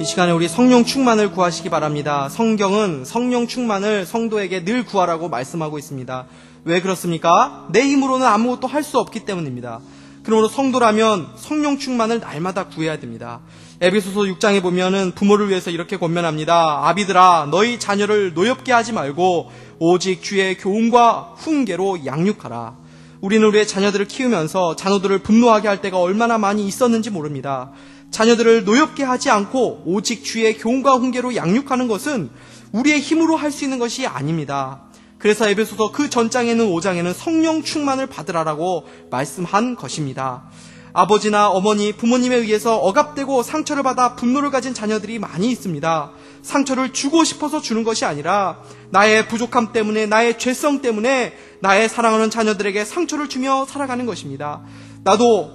이 시간에 우리 성령 충만을 구하시기 바랍니다. 성경은 성령 충만을 성도에게 늘 구하라고 말씀하고 있습니다. 왜 그렇습니까? 내 힘으로는 아무것도 할 수 없기 때문입니다. 그러므로 성도라면 성령 충만을 날마다 구해야 됩니다. 에베소서 6장에 보면은 부모를 위해서 이렇게 권면합니다. 아비들아, 너희 자녀를 노엽게 하지 말고 오직 주의 교훈과 훈계로 양육하라. 우리는 우리의 자녀들을 키우면서 자녀들을 분노하게 할 때가 얼마나 많이 있었는지 모릅니다. 자녀들을 노엽게 하지 않고 오직 주의 교훈과 훈계로 양육하는 것은 우리의 힘으로 할 수 있는 것이 아닙니다. 그래서 에베소서 그 전장에는 5장에는 성령 충만을 받으라라고 말씀한 것입니다. 아버지나 어머니, 부모님에 의해서 억압되고 상처를 받아 분노를 가진 자녀들이 많이 있습니다. 상처를 주고 싶어서 주는 것이 아니라 나의 부족함 때문에, 나의 죄성 때문에 나의 사랑하는 자녀들에게 상처를 주며 살아가는 것입니다. 나도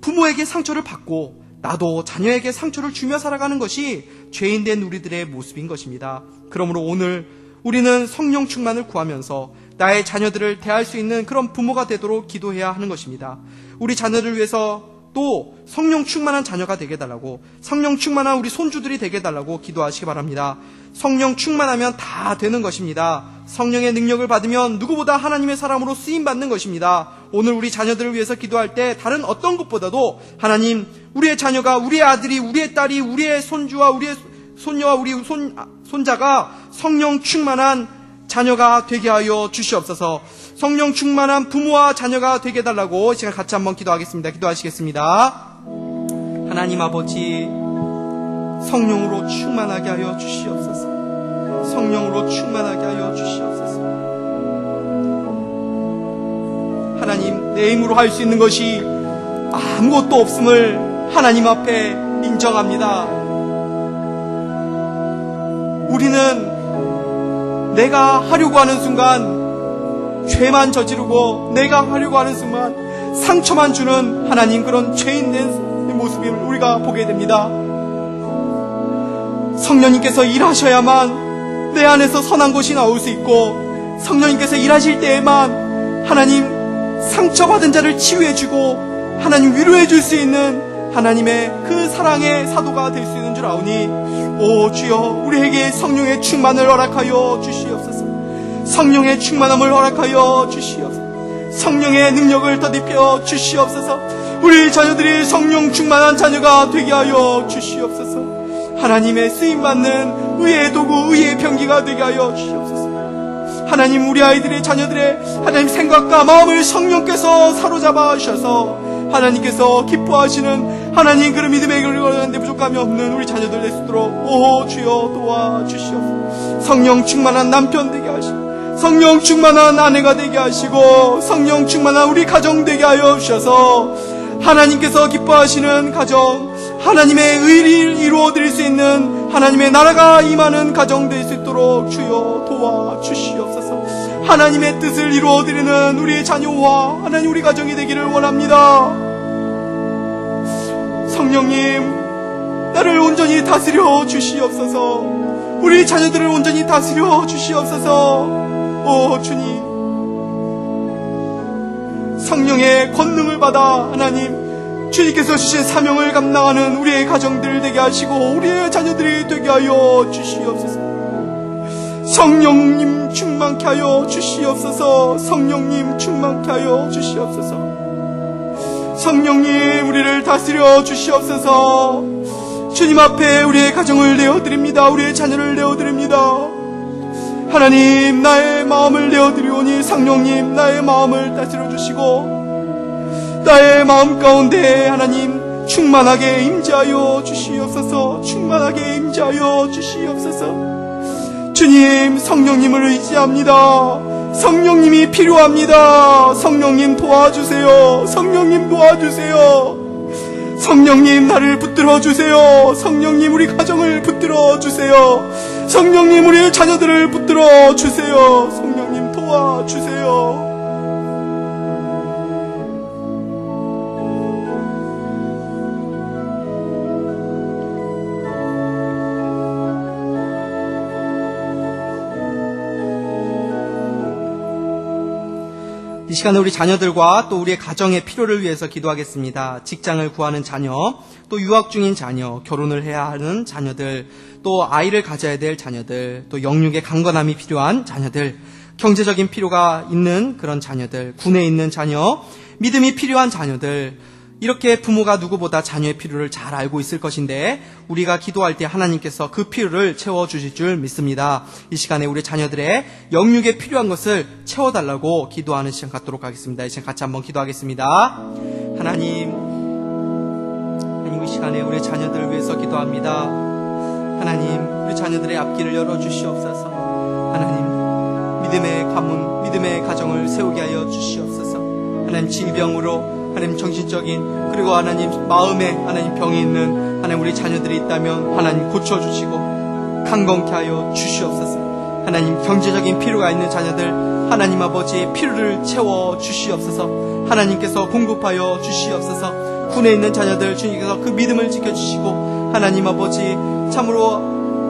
부모에게 상처를 받고 나도 자녀에게 상처를 주며 살아가는 것이 죄인된 우리들의 모습인 것입니다. 그러므로 오늘 우리는 성령 충만을 구하면서 나의 자녀들을 대할 수 있는 그런 부모가 되도록 기도해야 하는 것입니다. 우리 자녀를 위해서 또 성령 충만한 자녀가 되게 해달라고, 성령 충만한 우리 손주들이 되게 해달라고 기도하시기 바랍니다. 성령 충만하면 다 되는 것입니다. 성령의 능력을 받으면 누구보다 하나님의 사람으로 쓰임받는 것입니다. 오늘 우리 자녀들을 위해서 기도할 때 다른 어떤 것보다도 하나님, 우리의 자녀가, 우리의 아들이, 우리의 딸이, 우리의 손주와 우리의 손녀와 우리 손자가 성령 충만한 자녀가 되게 하여 주시옵소서. 성령 충만한 부모와 자녀가 되게 해달라고 시간 같이 한번 기도하겠습니다. 기도하시겠습니다. 하나님 아버지, 성령으로 충만하게 하여 주시옵소서. 성령으로 충만하게 하여 주시옵소서. 하나님, 내 힘으로 할 수 있는 것이 아무것도 없음을 하나님 앞에 인정합니다. 우리는 내가 하려고 하는 순간 죄만 저지르고, 내가 하려고 하는 순간 상처만 주는 하나님, 그런 죄인된 모습을 우리가 보게 됩니다. 성령님께서 일하셔야만 내 안에서 선한 것이 나올 수 있고, 성령님께서 일하실 때에만 하나님 상처받은 자를 치유해주고 하나님 위로해줄 수 있는 하나님의 그 사랑의 사도가 될 수 있는 줄 아오니, 오 주여, 우리에게 성령의 충만을 허락하여 주시옵소서. 성령의 충만함을 허락하여 주시옵소서. 성령의 능력을 더입혀 주시옵소서. 우리 자녀들이 성령 충만한 자녀가 되게 하여 주시옵소서. 하나님의 쓰임받는 의의 도구, 의의 병기가 되게 하여 주시옵소서. 하나님, 우리 아이들의, 자녀들의 하나님 생각과 마음을 성령께서 사로잡아 주셔서 하나님께서 기뻐하시는 하나님 그런 믿음의 길을 걸어가는데 부족함이 없는 우리 자녀들 될 수 있도록 오 주여 도와주시옵소서. 성령 충만한 남편 되게 하시고, 성령 충만한 아내가 되게 하시고, 성령 충만한 우리 가정 되게 하여 주셔서 하나님께서 기뻐하시는 가정, 하나님의 의를 이루어드릴 수 있는 하나님의 나라가 임하는 가정 될 수 있도록 주여 도와주시옵소서. 하나님의 뜻을 이루어드리는 우리의 자녀와 하나님 우리 가정이 되기를 원합니다. 성령님, 나를 온전히 다스려 주시옵소서. 우리 자녀들을 온전히 다스려 주시옵소서. 오 주님, 성령의 권능을 받아 하나님 주님께서 주신 사명을 감당하는 우리의 가정들 되게 하시고 우리의 자녀들이 되게 하여 주시옵소서. 성령님 충만케 하여 주시옵소서. 성령님 충만케 하여 주시옵소서. 성령님 우리를 다스려 주시옵소서. 주님 앞에 우리의 가정을 내어드립니다. 우리의 자녀를 내어드립니다. 하나님, 나의 마음을 내어드리오니 성령님 나의 마음을 다스려 주시고 나의 마음 가운데 하나님 충만하게 임재하여 주시옵소서. 충만하게 임재하여 주시옵소서. 주님, 성령님을 의지합니다. 성령님이 필요합니다. 성령님 도와주세요. 성령님 도와주세요. 성령님 나를 붙들어 주세요. 성령님 우리 가정을 붙들어 주세요. 성령님 우리 자녀들을 붙들어 주세요. 성령님 도와주세요. 이 시간에 우리 자녀들과 또 우리의 가정의 필요를 위해서 기도하겠습니다. 직장을 구하는 자녀, 또 유학 중인 자녀, 결혼을 해야 하는 자녀들, 또 아이를 가져야 될 자녀들, 또 영육의 강건함이 필요한 자녀들, 경제적인 필요가 있는 그런 자녀들, 군에 있는 자녀, 믿음이 필요한 자녀들, 이렇게 부모가 누구보다 자녀의 필요를 잘 알고 있을 것인데 우리가 기도할 때 하나님께서 그 필요를 채워주실 줄 믿습니다. 이 시간에 우리 자녀들의 영육에 필요한 것을 채워달라고 기도하는 시간 갖도록 하겠습니다. 이 시간 같이 한번 기도하겠습니다. 하나님, 이 시간에 우리 자녀들을 위해서 기도합니다. 하나님 우리 자녀들의 앞길을 열어주시옵소서. 하나님 믿음의 가문, 믿음의 가정을 세우게 하여 주시옵소서. 하나님 질병으로, 하나님 정신적인, 그리고 하나님 마음에 하나님 병이 있는 하나님 우리 자녀들이 있다면 하나님 고쳐주시고 강건케 하여 주시옵소서. 하나님 경제적인 필요가 있는 자녀들 하나님 아버지 필요를 채워 주시옵소서. 하나님께서 공급하여 주시옵소서. 군에 있는 자녀들 주님께서 그 믿음을 지켜주시고 하나님 아버지 참으로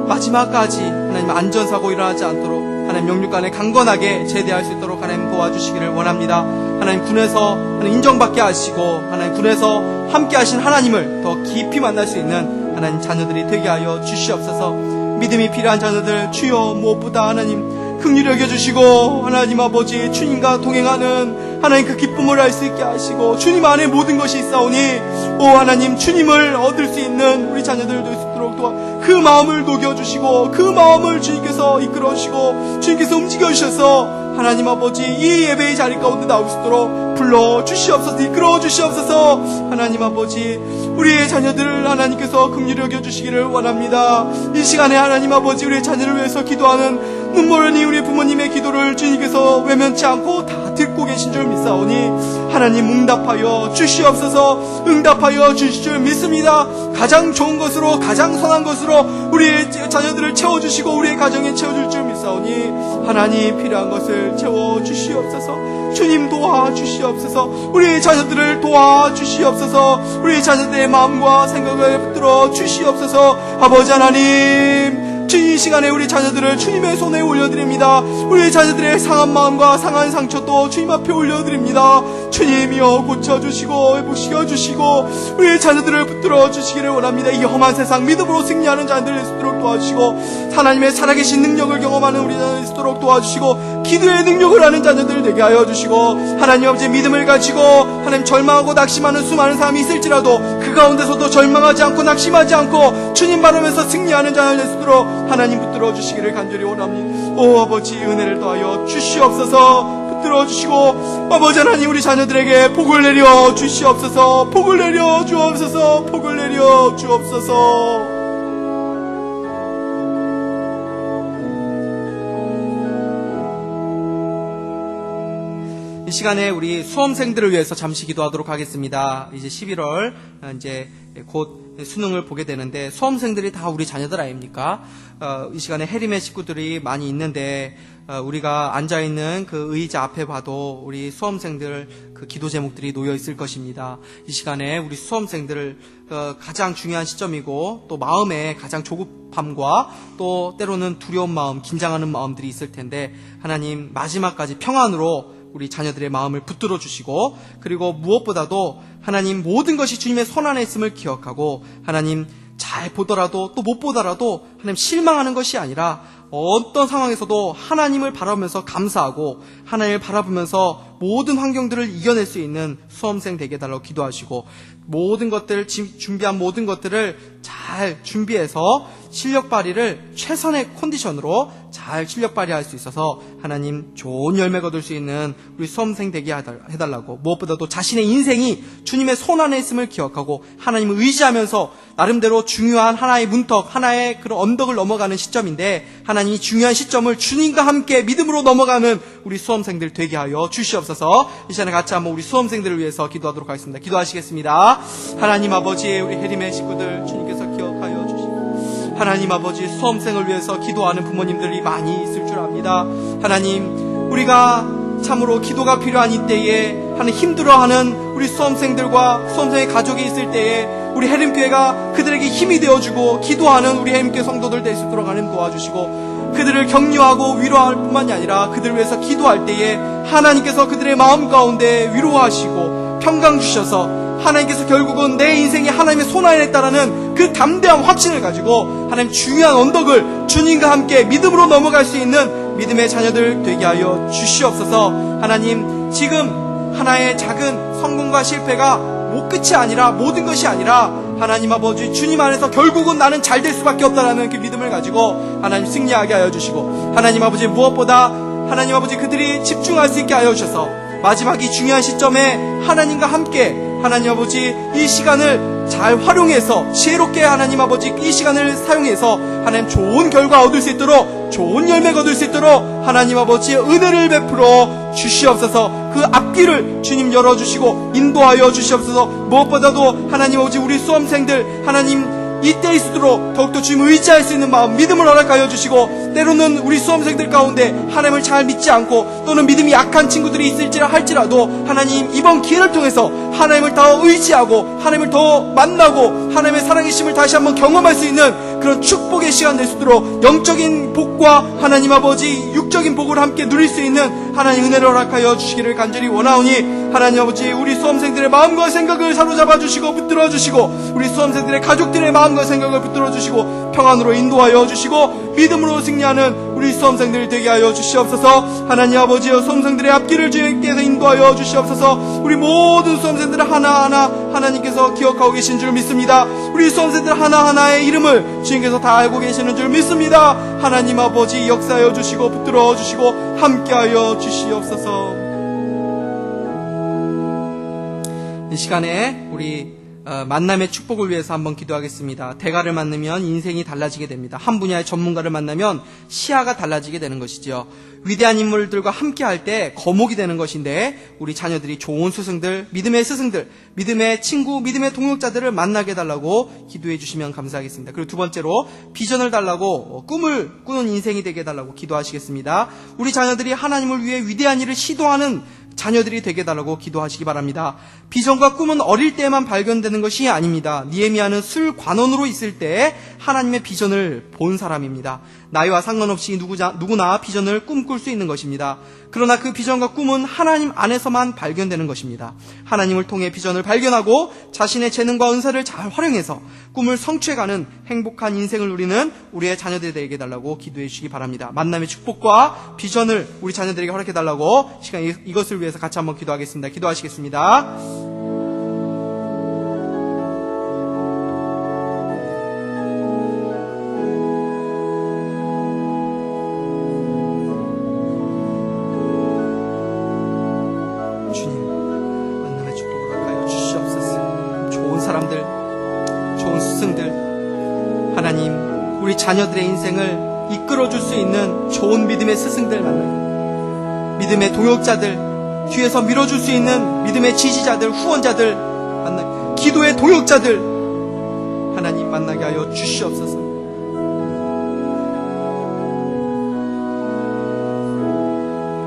마지막까지 하나님 안전사고 일어나지 않도록 하나님 영육간에 강건하게 제대할 수 있도록 하나님 도와주시기를 원합니다. 하나님 군에서 하나님 인정받게 하시고 하나님 군에서 함께 하신 하나님을 더 깊이 만날 수 있는 하나님 자녀들이 되게 하여 주시옵소서. 믿음이 필요한 자녀들 주여 무엇보다 하나님 긍휼히 여겨주시고 하나님 아버지 주님과 동행하는 하나님 그 기쁨을 알 수 있게 하시고 주님 안에 모든 것이 있사오니 오 하나님 주님을 얻을 수 있는 우리 자녀들 될 수 있도록 그 마음을 녹여주시고 그 마음을 주님께서 이끌어주시고 주님께서 움직여주셔서 하나님 아버지 이 예배의 자리 가운데 나올 수 있도록 불러주시옵소서. 이끌어주시옵소서. 하나님 아버지 우리의 자녀들을 하나님께서 긍휼히 여겨주시기를 원합니다. 이 시간에 하나님 아버지 우리의 자녀를 위해서 기도하는 눈물 흘린 우리 부모님의 기도를 주님께서 외면치 않고 다 듣고 계신 줄 믿사오니 하나님 응답하여 주시옵소서. 응답하여 주실 줄 믿습니다. 가장 좋은 것으로 가장 선한 것으로 우리의 자녀들을 채워주시고 우리의 가정에 채워줄 줄 믿사오니 하나님 필요한 것을 채워주시옵소서. 주님 도와주시옵소서. 우리의 자녀들을 도와주시옵소서. 우리의 자녀들의 마음과 생각을 붙들어 주시옵소서. 아버지 하나님 이 시간에 우리 자녀들을 주님의 손에 올려드립니다. 우리 자녀들의 상한 마음과 상한 상처도 주님 앞에 올려드립니다. 주님이여 고쳐주시고 회복시켜주시고 우리 자녀들을 붙들어 주시기를 원합니다. 이 험한 세상 믿음으로 승리하는 자녀들 될 수 있도록 도와주시고 하나님의 살아계신 능력을 경험하는 우리 자녀들 될 수 있도록 도와주시고 기도의 능력을 하는 자녀들 되게 하여 주시고 하나님 아버지 믿음을 가지고 하나님 절망하고 낙심하는 수많은 사람이 있을지라도 그 가운데서도 절망하지 않고 낙심하지 않고 주님 바라면서 승리하는 자녀들 될 수 있도록 하나님 붙들어 주시기를 간절히 원합니다. 오 아버지 은혜를 더하여 주시옵소서. 붙들어 주시고 아버지 하나님 우리 자녀들에게 복을 내려 주시옵소서. 복을 내려 주옵소서. 복을 내려 주옵소서. 이 시간에 우리 수험생들을 위해서 잠시 기도하도록 하겠습니다. 이제 11월 이제 곧 수능을 보게 되는데 수험생들이 다 우리 자녀들 아닙니까? 이 시간에 해림의 식구들이 많이 있는데 우리가 앉아있는 그 의자 앞에 봐도 우리 수험생들 그 기도 제목들이 놓여 있을 것입니다. 이 시간에 우리 수험생들을 가장 중요한 시점이고 또 마음에 가장 조급함과 또 때로는 두려운 마음, 긴장하는 마음들이 있을 텐데 하나님 마지막까지 평안으로 우리 자녀들의 마음을 붙들어 주시고 그리고 무엇보다도 하나님 모든 것이 주님의 손 안에 있음을 기억하고 하나님 잘 보더라도 또 못 보더라도 하나님 실망하는 것이 아니라 어떤 상황에서도 하나님을 바라보면서 감사하고 하나님을 바라보면서 모든 환경들을 이겨낼 수 있는 수험생 되게 해달라고 기도하시고 모든 것들 준비한 모든 것들을 잘 준비해서 실력 발휘를 최선의 컨디션으로 잘 실력 발휘할 수 있어서 하나님 좋은 열매 거둘 수 있는 우리 수험생 되게 해달라고 무엇보다도 자신의 인생이 주님의 손 안에 있음을 기억하고 하나님을 의지하면서 나름대로 중요한 하나의 문턱 하나의 그런 언덕을 넘어가는 시점인데 하나님 이 중요한 시점을 주님과 함께 믿음으로 넘어가는 우리 수험생들 되게 하여 주시옵소서. 이 시간에 같이 한번 우리 수험생들을 위해서 기도하도록 하겠습니다. 기도하시겠습니다. 하나님 아버지 우리 해림의 식구들 주님께서 기억하여 주시고 하나님 아버지 수험생을 위해서 기도하는 부모님들이 많이 있을 줄 압니다. 하나님 우리가 참으로 기도가 필요한 이때에 하나님 힘들어하는 우리 수험생들과 수험생의 가족이 있을 때에 우리 해림교회가 그들에게 힘이 되어주고 기도하는 우리 해림교회 성도들 될 수 있도록 하나님 도와주시고 그들을 격려하고 위로할 뿐만이 아니라 그들을 위해서 기도할 때에 하나님께서 그들의 마음 가운데 위로하시고 평강 주셔서 하나님께서 결국은 내 인생이 하나님의 손 안에 있다라는 그 담대한 확신을 가지고 하나님 중요한 언덕을 주님과 함께 믿음으로 넘어갈 수 있는 믿음의 자녀들 되게 하여 주시옵소서. 하나님 지금 하나의 작은 성공과 실패가 끝이 아니라 모든 것이 아니라 하나님 아버지 주님 안에서 결국은 나는 잘 될 수밖에 없다라는 그 믿음을 가지고 하나님 승리하게 하여 주시고 하나님 아버지 무엇보다 하나님 아버지 그들이 집중할 수 있게 하여 주셔서 마지막 이 중요한 시점에 하나님과 함께 하나님 아버지 이 시간을 잘 활용해서 지혜롭게 하나님 아버지 이 시간을 사용해서 하나님 좋은 결과 얻을 수 있도록, 좋은 열매가 얻을 수 있도록 하나님 아버지 은혜를 베풀어 주시옵소서. 그 앞길을 주님 열어주시고 인도하여 주시옵소서. 무엇보다도 하나님 아버지 우리 수험생들 하나님 이때일수록 더욱더 주님 의지할 수 있는 마음, 믿음을 허락하여 주시고, 때로는 우리 수험생들 가운데 하나님을 잘 믿지 않고 또는 믿음이 약한 친구들이 있을지라 할지라도 하나님 이번 기회를 통해서 하나님을 더 의지하고 하나님을 더 만나고 하나님의 살아계심을 다시 한번 경험할 수 있는 그런 축복의 시간 될 수 있도록 영적인 복과 하나님 아버지 육적인 복을 함께 누릴 수 있는 하나님 은혜를 허락하여 주시기를 간절히 원하오니, 하나님 아버지 우리 수험생들의 마음과 생각을 사로잡아 주시고 붙들어 주시고, 우리 수험생들의 가족들의 마음과 생각을 붙들어 주시고 평안으로 인도하여 주시고 믿음으로 승리하는 우리 수험생들 되게 하여 주시옵소서. 하나님 아버지여 수험생들의 앞길을 주님께서 인도하여 주시옵소서. 우리 모든 수험생들을 하나하나 하나님께서 기억하고 계신 줄 믿습니다. 우리 수험생들 하나하나의 이름을 주님께서 다 알고 계시는 줄 믿습니다. 하나님 아버지 역사하여 주시고 붙들어 주시고 함께하여 주시옵소서. 이 시간에 우리 만남의 축복을 위해서 한번 기도하겠습니다. 대가를 만나면 인생이 달라지게 됩니다. 한 분야의 전문가를 만나면 시야가 달라지게 되는 것이죠. 위대한 인물들과 함께 할 때 거목이 되는 것인데, 우리 자녀들이 좋은 스승들, 믿음의 스승들, 믿음의 친구, 믿음의 동역자들을 만나게 해달라고 기도해 주시면 감사하겠습니다. 그리고 두 번째로 비전을 달라고, 꿈을 꾸는 인생이 되게 해달라고 기도하시겠습니다. 우리 자녀들이 하나님을 위해 위대한 일을 시도하는 자녀들이 되게 해달라고 기도하시기 바랍니다. 비전과 꿈은 어릴 때만 발견되는 것이 아닙니다. 니에미야는 술관원으로 있을 때 하나님의 비전을 본 사람입니다. 나이와 상관없이 누구나 비전을 꿈꿀 수 있는 것입니다. 그러나 그 비전과 꿈은 하나님 안에서만 발견되는 것입니다. 하나님을 통해 비전을 발견하고 자신의 재능과 은사를 잘 활용해서 꿈을 성취해가는 행복한 인생을 누리는 우리의 자녀들이 되게 해달라고 기도해 주시기 바랍니다. 만남의 축복과 비전을 우리 자녀들에게 허락해달라고 시간 이것을 위해서 같이 한번 기도하겠습니다. 기도하시겠습니다. 자녀들의 인생을 이끌어줄 수 있는 좋은 믿음의 스승들 만나요. 믿음의 동역자들, 뒤에서 밀어줄 수 있는 믿음의 지지자들, 후원자들 만나요. 기도의 동역자들 하나님 만나게 하여 주시옵소서.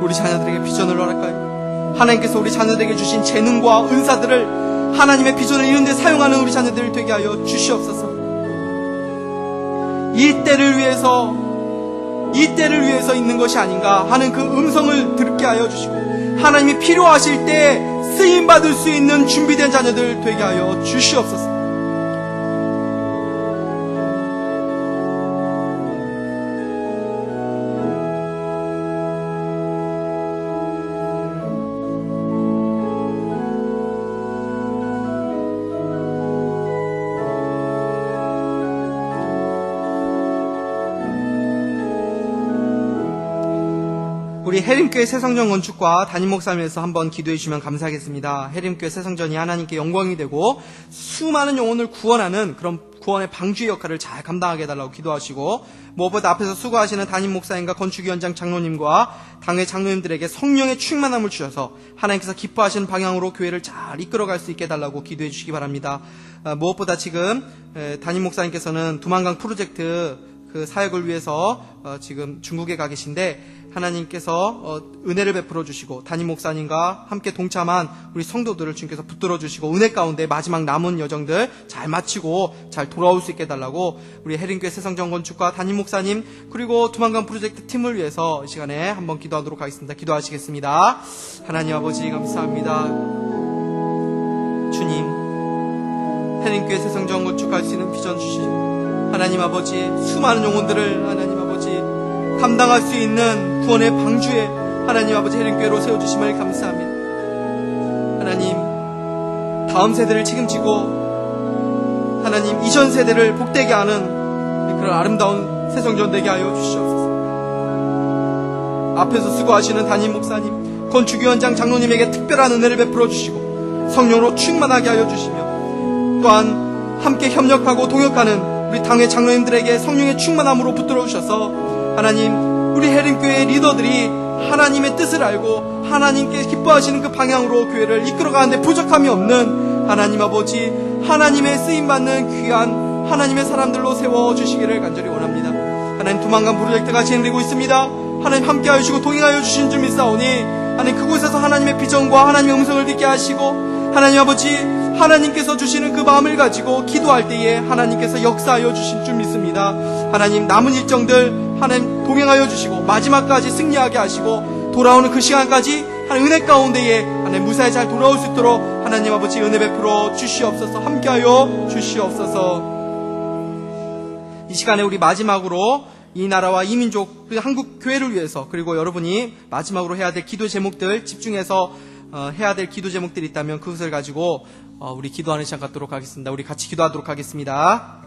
우리 자녀들에게 비전을 허락하여 하나님께서 우리 자녀들에게 주신 재능과 은사들을 하나님의 비전을 이룬 데 사용하는 우리 자녀들 되게 하여 주시옵소서. 이 때를 위해서 있는 것이 아닌가 하는 그 음성을 듣게 하여 주시고, 하나님이 필요하실 때 쓰임받을 수 있는 준비된 자녀들 되게 하여 주시옵소서. 우리 해림교회 새성전 건축과 담임 목사님에서 한번 기도해 주시면 감사하겠습니다. 해림교회 새성전이 하나님께 영광이 되고 수많은 영혼을 구원하는 그런 구원의 방주의 역할을 잘 감당하게 해달라고 기도하시고, 무엇보다 앞에서 수고하시는 담임 목사님과 건축위원장 장로님과 당회 장로님들에게 성령의 충만함을 주셔서 하나님께서 기뻐하시는 방향으로 교회를 잘 이끌어갈 수 있게 해달라고 기도해 주시기 바랍니다. 무엇보다 지금 담임 목사님께서는 두만강 프로젝트 그 사역을 위해서 지금 중국에 가 계신데, 하나님께서 은혜를 베풀어 주시고 담임 목사님과 함께 동참한 우리 성도들을 주님께서 붙들어 주시고 은혜 가운데 마지막 남은 여정들 잘 마치고 잘 돌아올 수 있게 해달라고 우리 해림교회 새성전 건축과 담임 목사님 그리고 두만강 프로젝트 팀을 위해서 이 시간에 한번 기도하도록 하겠습니다. 기도하시겠습니다. 하나님 아버지 감사합니다. 주님, 해림교회 새성전 건축할 수 있는 비전 주시고 하나님 아버지 수많은 영혼들을 하나님 아버지 감당할 수 있는 구원의 방주에 하나님 아버지 해림교회로 세워주심을 감사합니다. 하나님, 다음 세대를 책임지고 하나님 이전 세대를 복되게 하는 그런 아름다운 새성전 되게 하여 주시옵소서. 앞에서 수고하시는 담임 목사님, 건축위원장 장로님에게 특별한 은혜를 베풀어 주시고 성령으로 충만하게 하여 주시며 또한 함께 협력하고 동역하는 우리 당회 장로님들에게 성령의 충만함으로 붙들어 주셔서 하나님 우리 해림교회 리더들이 하나님의 뜻을 알고 하나님께 기뻐하시는 그 방향으로 교회를 이끌어가는데 부족함이 없는 하나님 아버지 하나님의 쓰임받는 귀한 하나님의 사람들로 세워주시기를 간절히 원합니다. 하나님 두만강 프로젝트가 진행되고 있습니다. 하나님 함께하여 주시고 동행하여 주신 줄 믿사오니 하나님 그곳에서 하나님의 비전과 하나님의 음성을 듣게 하시고 하나님 아버지 하나님께서 주시는 그 마음을 가지고 기도할 때에 하나님께서 역사하여 주신 줄 믿습니다. 하나님 남은 일정들 하나님 동행하여 주시고 마지막까지 승리하게 하시고 돌아오는 그 시간까지 하나님 은혜 가운데에 하나님 무사히 잘 돌아올 수 있도록 하나님 아버지 은혜 베풀어 주시옵소서. 함께하여 주시옵소서. 이 시간에 우리 마지막으로 이 나라와 이 민족 그리고 한국 교회를 위해서 그리고 여러분이 마지막으로 해야 될 기도 제목들 집중해서 해야 될 기도 제목들이 있다면 그것을 가지고 우리 기도하는 시간 갖도록 하겠습니다. 우리 같이 기도하도록 하겠습니다.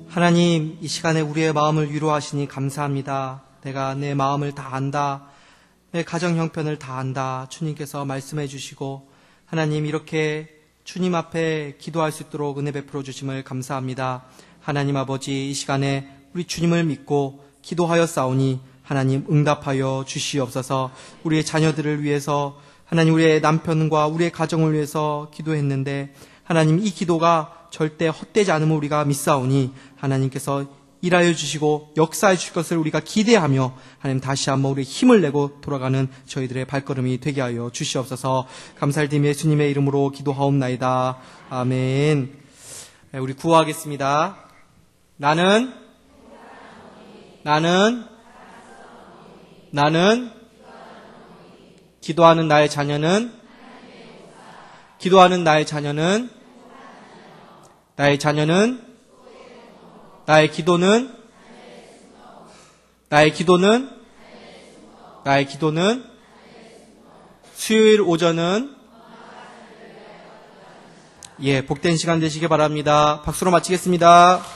하나님, 이 시간에 우리의 마음을 위로하시니 감사합니다. 내가 내 마음을 다 안다. 내 가정 형편을 다 안다. 주님께서 말씀해 주시고 하나님 이렇게 주님 앞에 기도할 수 있도록 은혜 베풀어 주심을 감사합니다. 하나님 아버지, 이 시간에 우리 주님을 믿고 기도하였사오니 하나님 응답하여 주시옵소서. 우리의 자녀들을 위해서 하나님 우리의 남편과 우리의 가정을 위해서 기도했는데 하나님 이 기도가 절대 헛되지 않음을 우리가 믿사오니 하나님께서 일하여 주시고 역사해 주실 것을 우리가 기대하며 하나님 다시 한번 우리 힘을 내고 돌아가는 저희들의 발걸음이 되게 하여 주시옵소서. 감사드리며 예수님의 이름으로 기도하옵나이다. 아멘. 우리 구호하겠습니다. 나는 기도하는 나의 자녀는 나의 기도는 나의 기도는 수요일 오전은 복된 시간 되시길 바랍니다. 박수로 마치겠습니다.